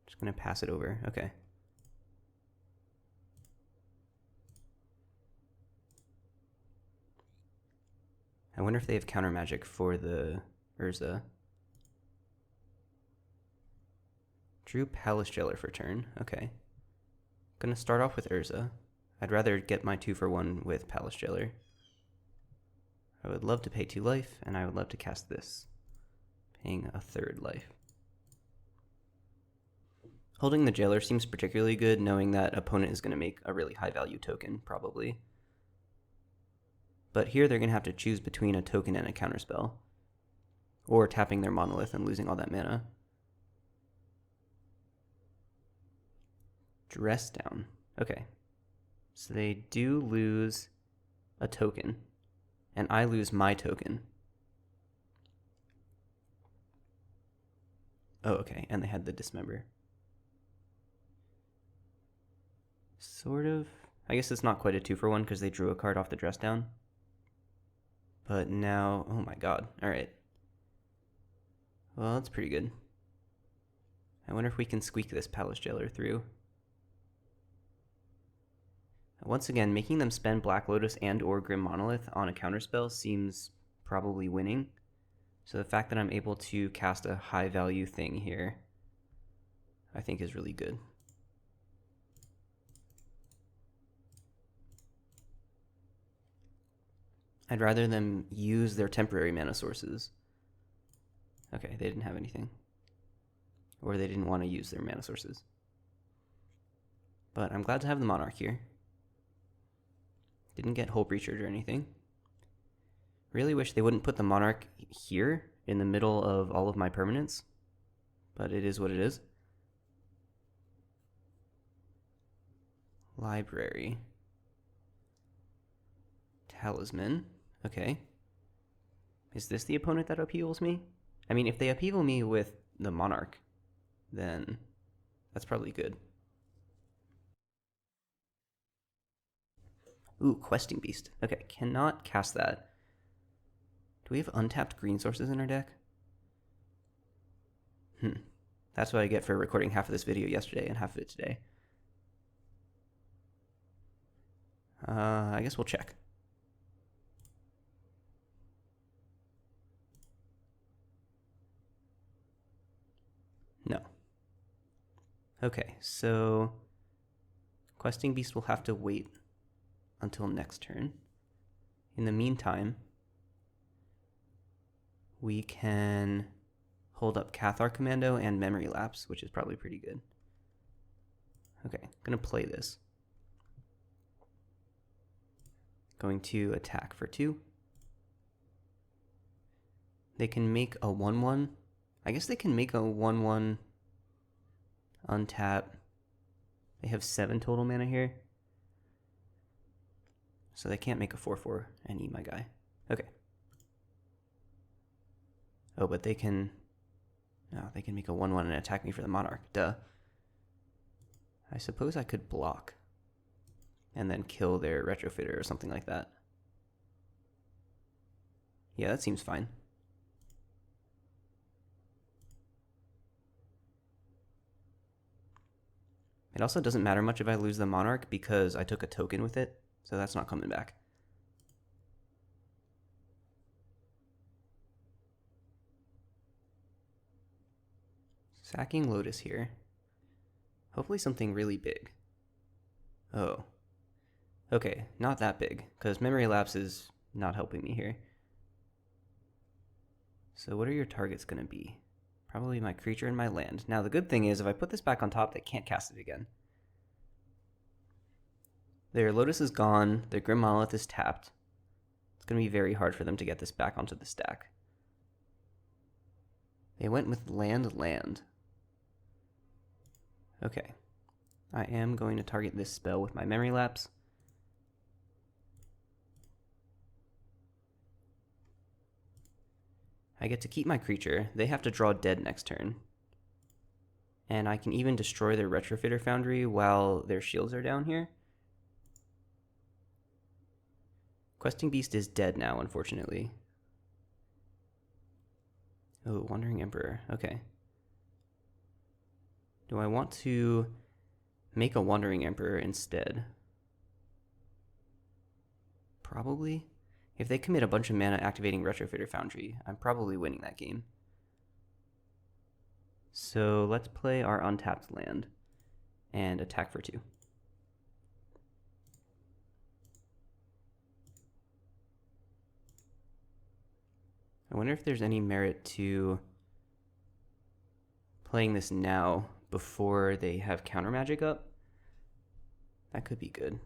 Just going to pass it over. Okay. I wonder if they have counter magic for the Urza. Drew Palace Jailer for turn. Okay. Gonna start off with Urza. I'd rather get my 2-for-1 with Palace Jailer. I would love to pay 2 life, and I would love to cast this, paying a 3rd life. Holding the Jailer seems particularly good, knowing that opponent is going to make a really high value token, probably. But here they're going to have to choose between a token and a counterspell, or tapping their Monolith and losing all that mana. Dress down. Okay. So they do lose a token, and I lose my token. Oh, okay, and they had the Dismember. Sort of. I guess it's not quite a 2-for-1 because they drew a card off the dress down. But now, oh my god, alright. Well, that's pretty good. I wonder if we can squeak this Palace Jailer through. Once again, making them spend Black Lotus and or Grim Monolith on a counterspell seems probably winning. So the fact that I'm able to cast a high value thing here, I think is really good. I'd rather them use their temporary mana sources. Okay, they didn't have anything. Or they didn't want to use their mana sources. But I'm glad to have the Monarch here. Didn't get Hull Breacher or anything. Really wish they wouldn't put the Monarch here in the middle of all of my permanents. But it is what it is. Library. Talisman. Okay. Is this the opponent that upheavals me? I mean, if they upheaval me with the Monarch, then that's probably good. Ooh, Questing Beast. Okay, cannot cast that. Do we have untapped green sources in our deck? That's what I get for recording half of this video yesterday and half of it today. I guess we'll check. No. Okay, so Questing Beast will have to wait until next turn. In the meantime, we can hold up Cathar Commando and Memory Lapse, which is probably pretty good. Okay, gonna play this. Going to attack for 2. They can make a 1/1. I guess they can make a 1/1 untap. They have 7 total mana here. So they can't make a 4/4 and eat my guy. Okay. Oh, but they can Oh, they can make a 1/1 and attack me for the Monarch. Duh. I suppose I could block and then kill their Retrofitter or something like that. Yeah, that seems fine. It also doesn't matter much if I lose the Monarch because I took a token with it, so that's not coming back. Sacking Lotus here. Hopefully something really big. Oh. Okay, not that big, because Memory Lapse is not helping me here. So what are your targets going to be? Probably my creature and my land. Now the good thing is if I put this back on top, they can't cast it again. Their Lotus is gone, their Grim Monolith is tapped. It's going to be very hard for them to get this back onto the stack. They went with land. Okay. I am going to target this spell with my Memory Lapse. I get to keep my creature. They have to draw dead next turn. And I can even destroy their Retrofitter Foundry while their shields are down here. Questing Beast is dead now, unfortunately. Oh, Wandering Emperor. Okay. Do I want to make a Wandering Emperor instead? Probably. If they commit a bunch of mana activating Retrofitter Foundry, I'm probably winning that game. So let's play our untapped land and attack for 2. I wonder if there's any merit to playing this now before they have counter magic up. That could be good.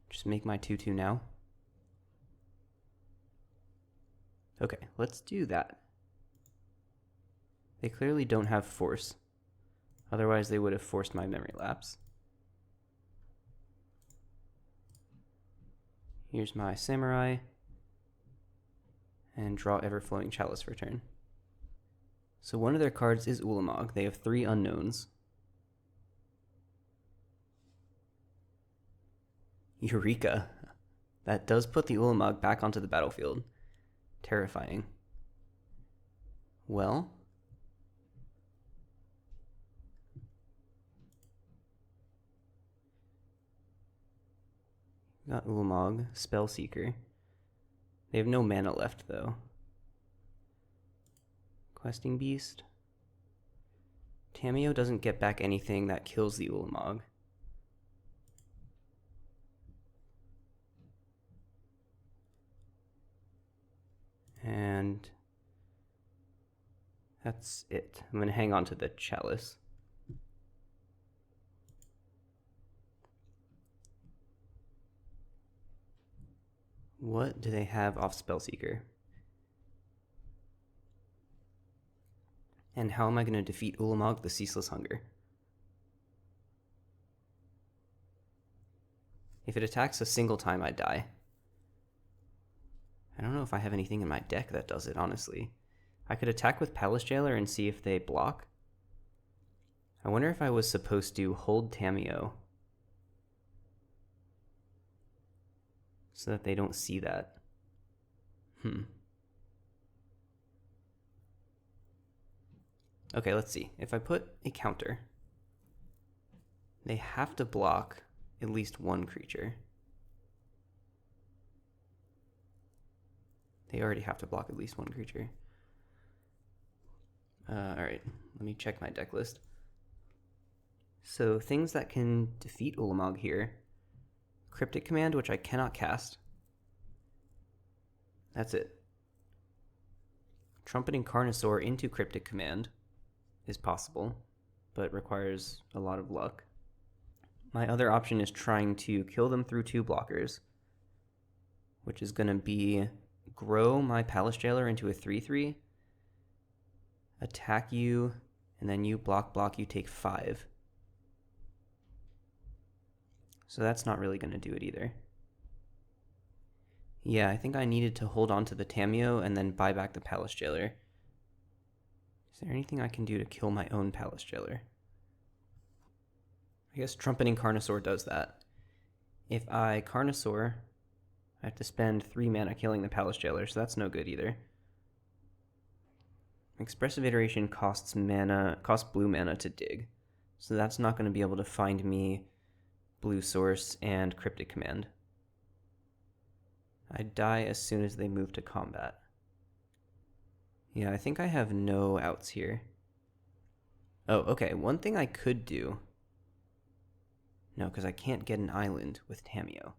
Just make my 2/2 now. Okay, let's do that. They clearly don't have force. Otherwise they would have forced my Memory Lapse. Here's my Samurai. And draw Everflowing Chalice for turn. So one of their cards is Ulamog. They have 3 unknowns. Eureka. That does put the Ulamog back onto the battlefield. Terrifying. Well, got Ulamog, Spellseeker. They have no mana left, though. Questing Beast. Tamiyo doesn't get back anything that kills the Ulamog. And that's it. I'm going to hang on to the Chalice. What do they have off Spellseeker? And how am I going to defeat Ulamog, the Ceaseless Hunger? If it attacks a single time, I die. I don't know if I have anything in my deck that does it, honestly. I could attack with Palace Jailer and see if they block. I wonder if I was supposed to hold Tamiyo so that they don't see that. Okay, let's see. If I put a counter, they have to block at least one creature. They already have to block at least one creature. Alright, let me check my deck list. So things that can defeat Ulamog here. Cryptic Command, which I cannot cast. That's it. Trumpeting Carnosaur into Cryptic Command is possible, but requires a lot of luck. My other option is trying to kill them through 2 blockers, which is going to be grow my Palace Jailer into a 3/3, attack you, and then you block, you take 5. So that's not really going to do it either. Yeah, I think I needed to hold on to the Tamiyo and then buy back the Palace Jailer Is there anything I can do to kill my own Palace Jailer? I guess Trumpeting Carnosaur does that. If I Carnosaur, I have to spend 3 mana killing the Palace Jailer, so that's no good either. Expressive Iteration costs blue mana to dig, so that's not going to be able to find me Blue Source and Cryptic Command. I die as soon as they move to combat. Yeah, I think I have no outs here. Oh, okay, one thing I could do... No, because I can't get an island with Tamiyo.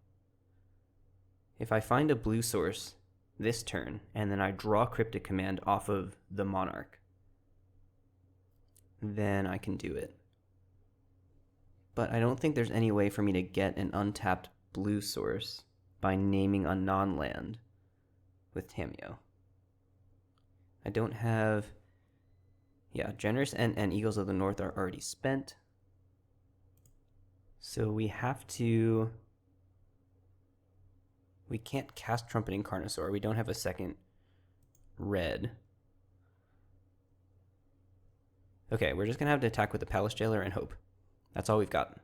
If I find a blue source this turn, and then I draw Cryptic Command off of the Monarch, then I can do it. But I don't think there's any way for me to get an untapped blue source by naming a non-land with Tamiyo. I don't have... Yeah, Generous and Eagles of the North are already spent. So we have to... We can't cast Trumpeting Carnosaur. We don't have a second red. Okay, we're just going to have to attack with the Palace Jailer and hope. That's all we've got.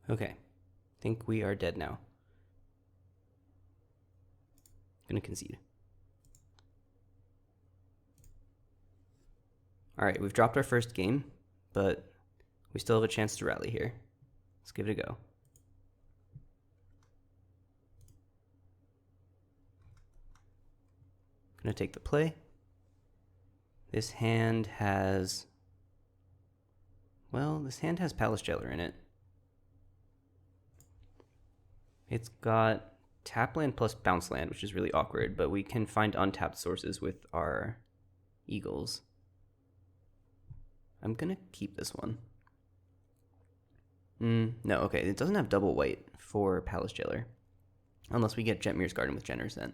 Okay, I think we are dead now. Gonna concede. Alright, we've dropped our first game, but we still have a chance to rally here. Let's give it a go. Gonna take the play. This hand has... Well, this hand has Palace Jailer in it. It's got tap land plus bounce land, which is really awkward, but we can find untapped sources with our Eagles. I'm gonna keep this one. No, okay, it doesn't have double white for Palace Jailer. Unless we get Jetmir's Garden with Generous then.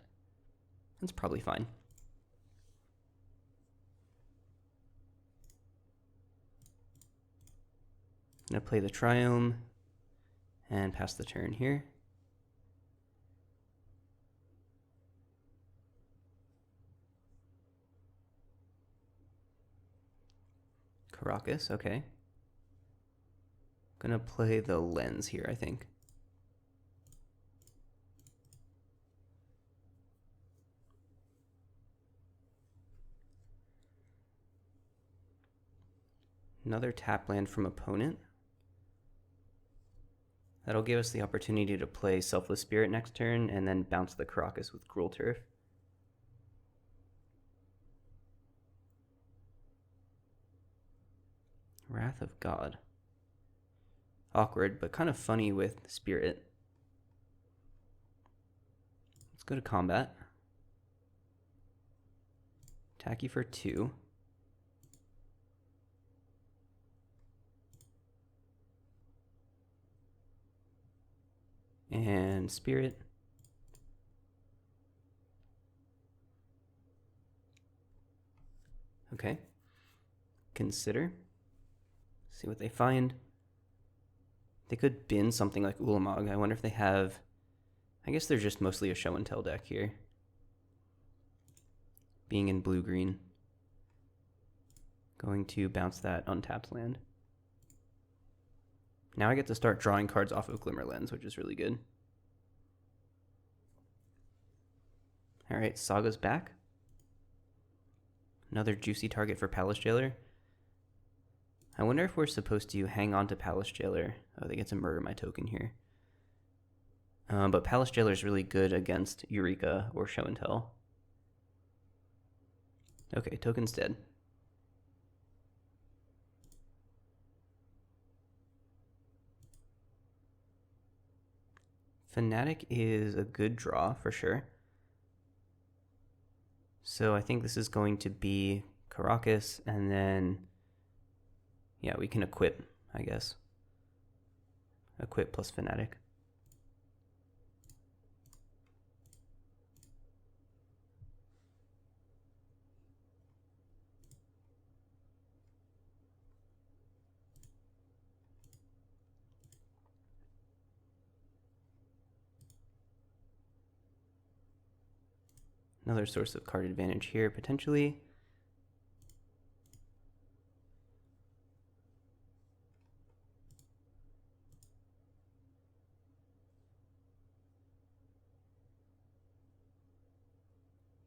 That's probably fine. I'm gonna play the Triome and pass the turn here. Caracas, okay. Gonna play the Lens here, I think. Another tap land from opponent. That'll give us the opportunity to play Selfless Spirit next turn and then bounce the Caracas with Cruel Turf. Wrath of God. Awkward, but kind of funny with Spirit. Let's go to combat. Attack you for 2. And Spirit. Okay. Consider. See what they find. They could bin something like Ulamog. I wonder if they have... I guess they're just mostly a show and tell deck here. Being in blue-green. Going to bounce that untapped land. Now I get to start drawing cards off of Glimmer Lens, which is really good. Alright, Saga's back. Another juicy target for Palace Jailer. I wonder if we're supposed to hang on to Palace Jailer. Oh, they get to murder my token here. But Palace Jailer is really good against Eureka or Show and Tell. Okay, token's dead. Fnatic is a good draw for sure. So I think this is going to be Caracas, and then, yeah, we can equip, I guess. Equip plus Fanatic. Another source of card advantage here, potentially.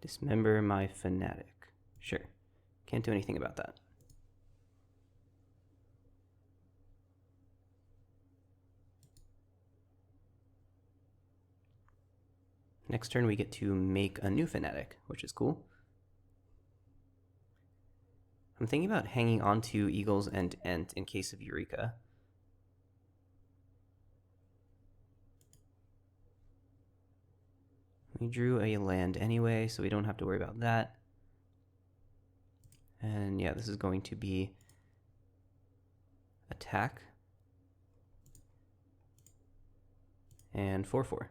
Dismember my Fanatic. Sure. Can't do anything about that. Next turn we get to make a new Fanatic, which is cool. I'm thinking about hanging on to Eagles and Ent in case of Eureka. We drew a land anyway, so we don't have to worry about that. And yeah, this is going to be attack and 4/4.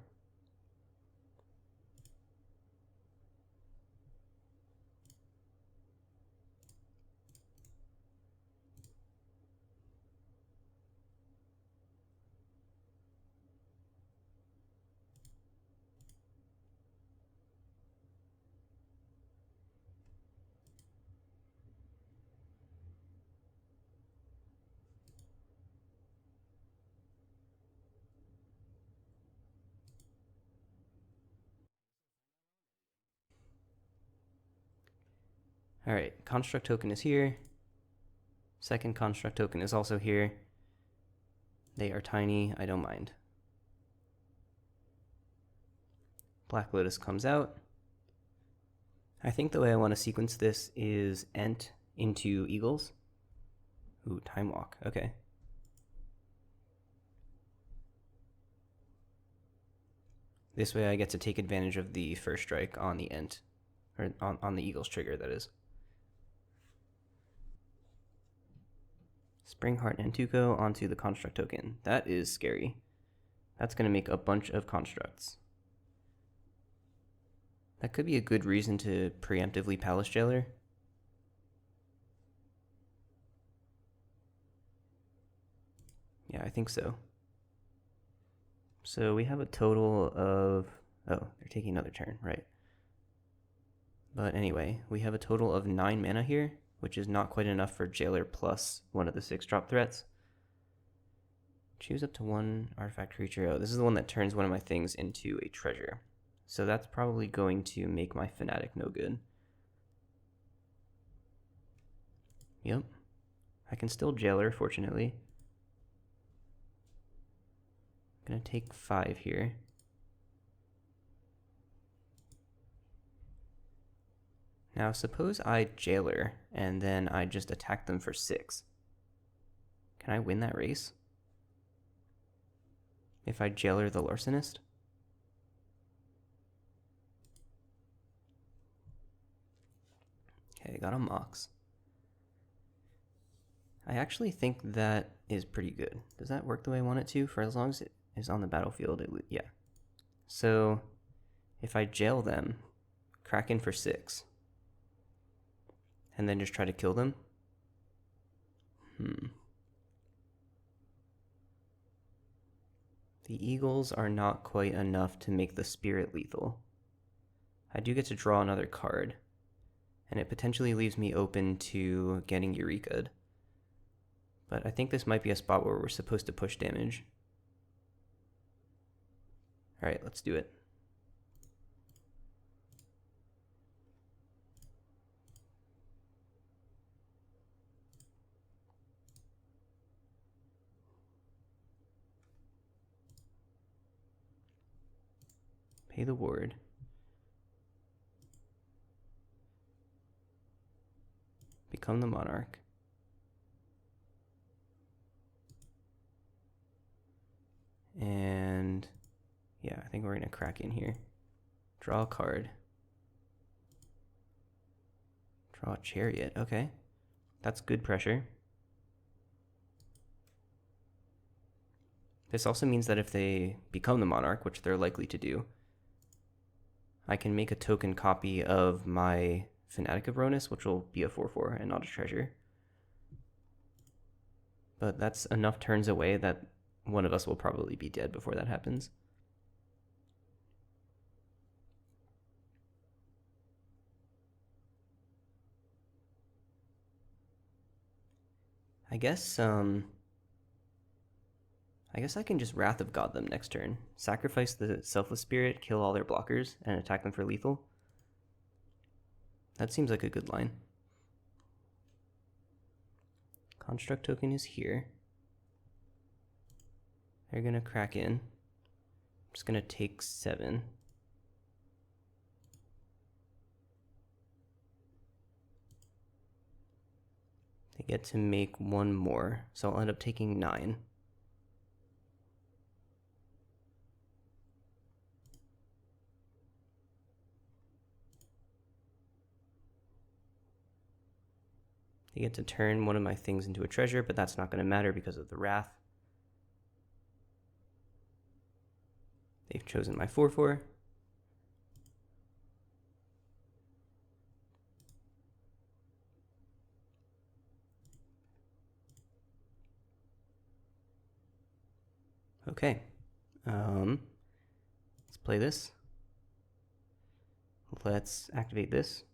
All right, construct token is here. Second construct token is also here. They are tiny, I don't mind. Black Lotus comes out. I think the way I want to sequence this is Ent into Eagles. Ooh, Time Walk, okay. This way I get to take advantage of the first strike on the Ent, or on the Eagles trigger, that is. Springheart and MTGO onto the construct token. That is scary. That's going to make a bunch of constructs. That could be a good reason to preemptively Palace Jailer. Yeah, I think so. So we have a total of... Oh, they're taking another turn, right. But anyway, we have a total of 9 mana here, which is not quite enough for Jailer plus one of the 6-drop threats. Choose up to one artifact creature. Oh, this is the one that turns one of my things into a treasure. So that's probably going to make my Fanatic no good. Yep. I can still Jailer, fortunately. I'm going to take 5 here. Now suppose I Jailer, and then I just attack them for 6. Can I win that race? If I Jailer the Larcenist? Okay, got a Mox. I actually think that is pretty good. Does that work the way I want it to? For as long as it is on the battlefield, yeah. So if I jail them, Kraken for 6, and then just try to kill them. The Eagles are not quite enough to make the Spirit lethal. I do get to draw another card, and it potentially leaves me open to getting Eureka'd. But I think this might be a spot where we're supposed to push damage. Alright, let's do it. Pay the ward. Become the monarch. And yeah, I think we're gonna crack in here. Draw a card. Draw a chariot. Okay. That's good pressure. This also means that if they become the monarch, which they're likely to do, I can make a token copy of my Fanatic of Ronus, which will be a 4/4 and not a treasure. But that's enough turns away that one of us will probably be dead before that happens. I guess I can just Wrath of God them next turn. Sacrifice the Selfless Spirit, kill all their blockers, and attack them for lethal. That seems like a good line. Construct token is here. They're gonna crack in. I'm just gonna take 7. They get to make 1 more, so I'll end up taking 9. They get to turn one of my things into a treasure, but that's not going to matter because of the Wrath. They've chosen my 4/4. Okay. Let's play this. Let's activate this.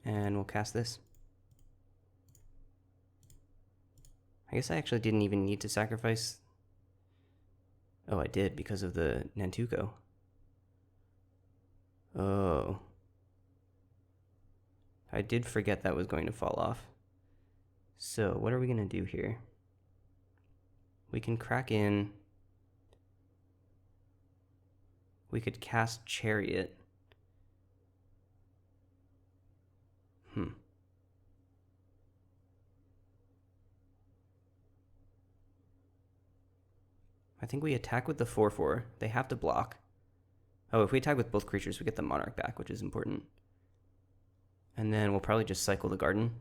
And we'll cast this. I guess I actually didn't even need to sacrifice. Oh, I did because of the Nantuko. Oh. I did forget that was going to fall off. So what are we going to do here? We can crack in. We could cast Chariot. I think we attack with the 4/4. They have to block. Oh, if we attack with both creatures, we get the Monarch back, which is important. And then we'll probably just cycle the Garden.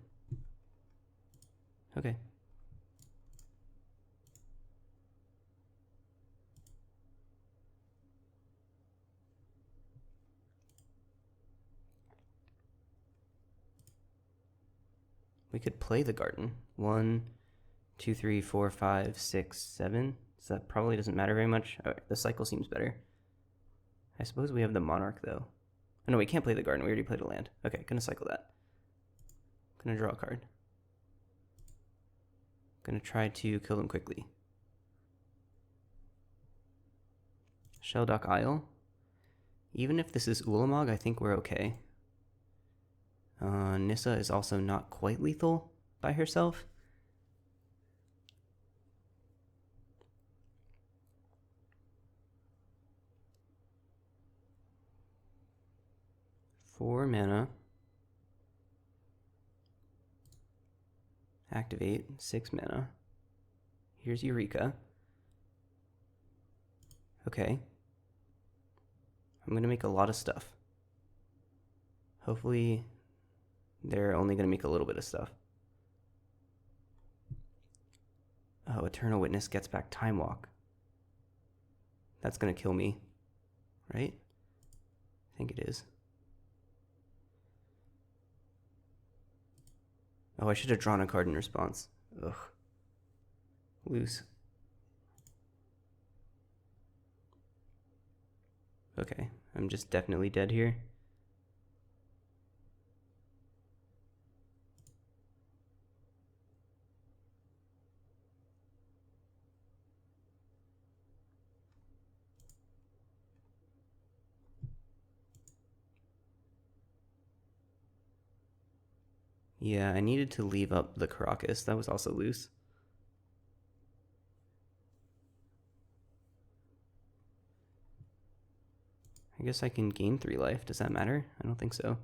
Okay. We could play the Garden. 1, 2, 3, 4, 5, 6, 7. So that probably doesn't matter very much. All right, the cycle seems better. I suppose we have the Monarch, though. Oh, no, we can't play the Garden. We already played a land. Okay, gonna cycle that. Gonna draw a card. Gonna try to kill them quickly. Sheldock Isle. Even if this is Ulamog, I think we're okay. Nissa is also not quite lethal by herself. Four mana. Activate, 6 mana. Here's Eureka. Okay. I'm gonna make a lot of stuff. Hopefully they're only gonna make a little bit of stuff. Oh, Eternal Witness gets back Time Walk. That's gonna kill me, right? I think it is. Oh, I should have drawn a card in response. Ugh. Loose. Okay, I'm just definitely dead here. Yeah, I needed to leave up the Caracas. That was also loose. I guess I can gain 3 life. Does that matter? I don't think so.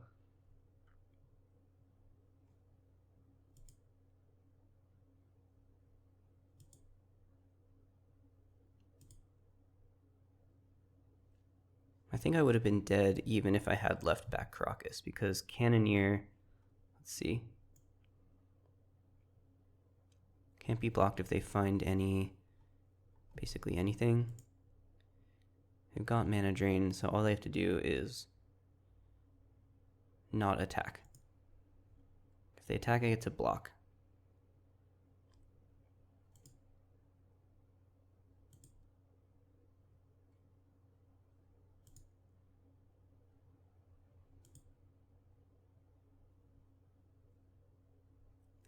I think I would have been dead even if I had left back Caracas, because Cannoneer, let's see. Can't be blocked if they find basically anything. They've got mana drain, so all they have to do is not attack. If they attack, I get to block.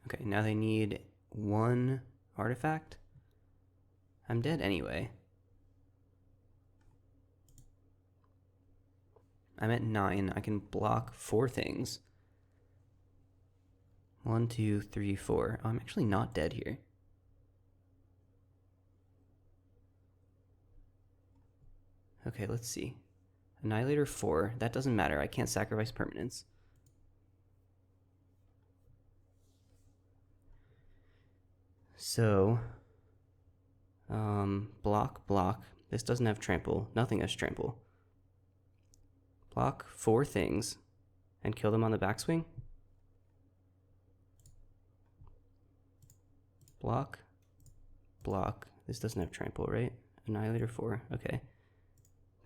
Okay, now they need 1 artifact. I'm dead anyway. I'm at 9. I can block 4 things. 1, 2, 3, 4. Oh, I'm actually not dead here. Okay, let's see. Annihilator 4. That doesn't matter. I can't sacrifice permanents. So, block, block. This doesn't have trample. Nothing has trample. Block 4 things and kill them on the backswing. Block, block. This doesn't have trample, right? Annihilator 4. Okay.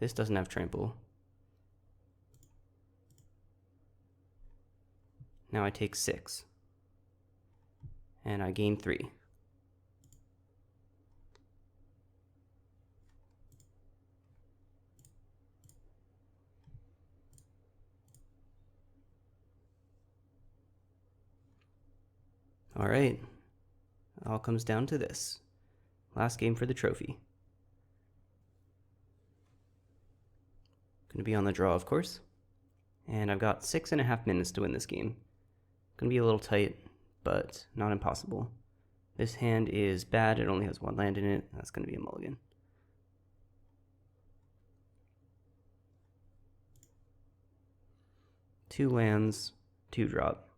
This doesn't have trample. Now I take 6. And I gain 3. All right, it all comes down to this. Last game for the trophy. Gonna be on the draw, of course. And I've got 6.5 minutes to win this game. Gonna be a little tight, but not impossible. This hand is bad, it only has 1 land in it. That's gonna be a mulligan. Two lands, 2 drop.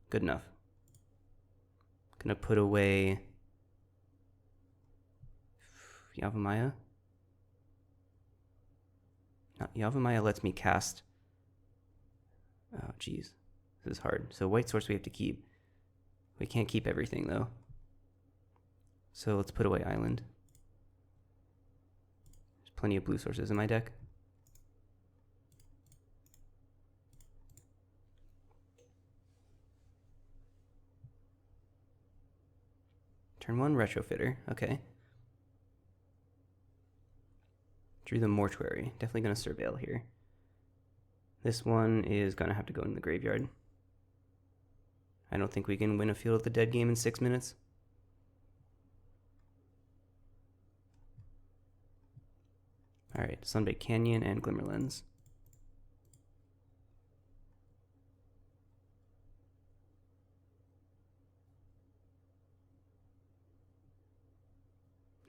Good enough. Gonna put away Yavimaya. Yavimaya lets me cast. Oh, geez. This is hard. So white source we have to keep. We can't keep everything, though. So let's put away island. There's plenty of blue sources in my deck. Turn 1 retrofitter. Okay. Drew the mortuary. Definitely going to surveil here. This one is going to have to go in the graveyard. I don't think we can win a Field of the Dead game in 6 minutes. Alright, Sunbaked Canyon and Glimmerlens.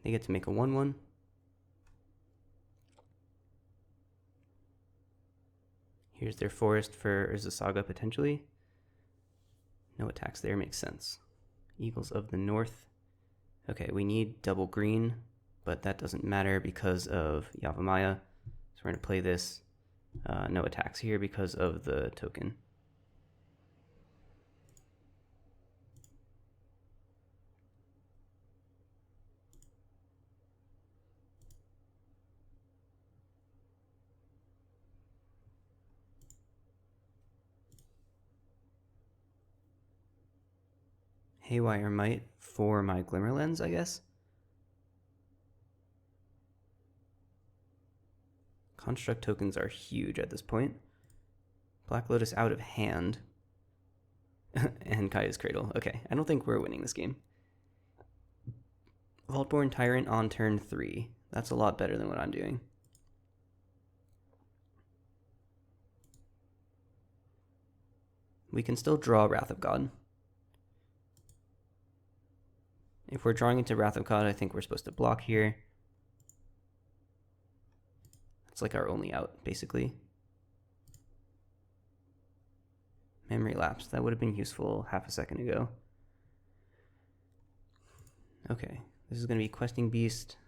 They get to make a 1/1. Here's their forest for Urzasaga potentially. No attacks there, makes sense. Eagles of the North. Okay, we need double green, but that doesn't matter because of Yavimaya. So we're going to play this. No attacks here because of the token. Haywire Might for my Glimmerlens, I guess. Construct tokens are huge at this point. Black Lotus out of hand. And Kaya's Cradle. Okay, I don't think we're winning this game. Vaultborn Tyrant on turn 3. That's a lot better than what I'm doing. We can still draw Wrath of God. If we're drawing into Wrath of God, I think we're supposed to block here. It's like our only out, basically. Memory lapse. That would have been useful half a second ago. Okay, this is going to be Questing Beast.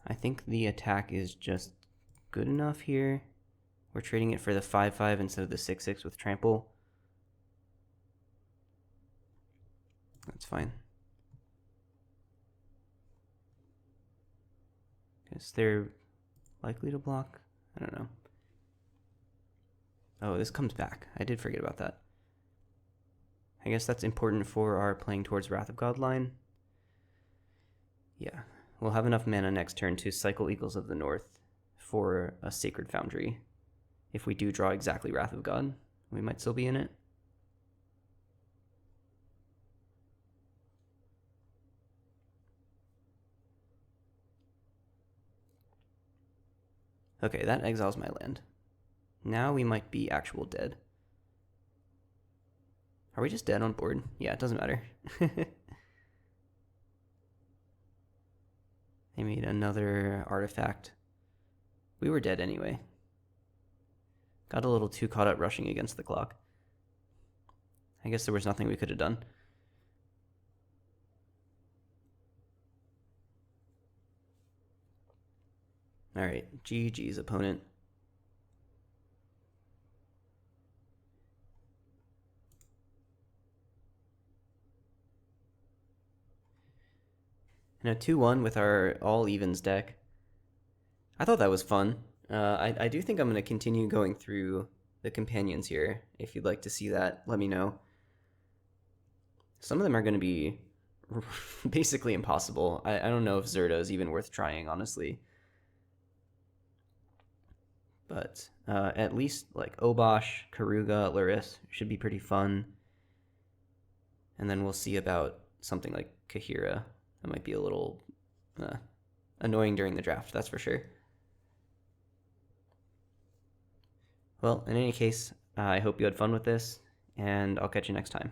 I think the attack is just good enough here. We're trading it for the 5/5 instead of the 6/6 with trample. That's fine. Guess they're likely to block. I don't know. Oh, this comes back. I did forget about that. I guess that's important for our playing towards Wrath of God line. Yeah, we'll have enough mana next turn to cycle Eagles of the North for a Sacred Foundry. If we do draw exactly Wrath of God, we might still be in it. Okay, that exiles my land. Now we might be actual dead. Are we just dead on board? Yeah, it doesn't matter. They made another artifact. We were dead anyway. Got a little too caught up rushing against the clock. I guess there was nothing we could have done. Alright, GG's opponent. And a 2-1 with our all evens deck. I thought that was fun. I do think I'm going to continue going through the companions here. If you'd like to see that, let me know. Some of them are going to be basically impossible. I don't know if Gyruda is even worth trying, honestly. But at least like Obosh, Gyruda, Larith should be pretty fun. And then we'll see about something like Kahira. That might be a little annoying during the draft, that's for sure. Well, in any case, I hope you had fun with this, and I'll catch you next time.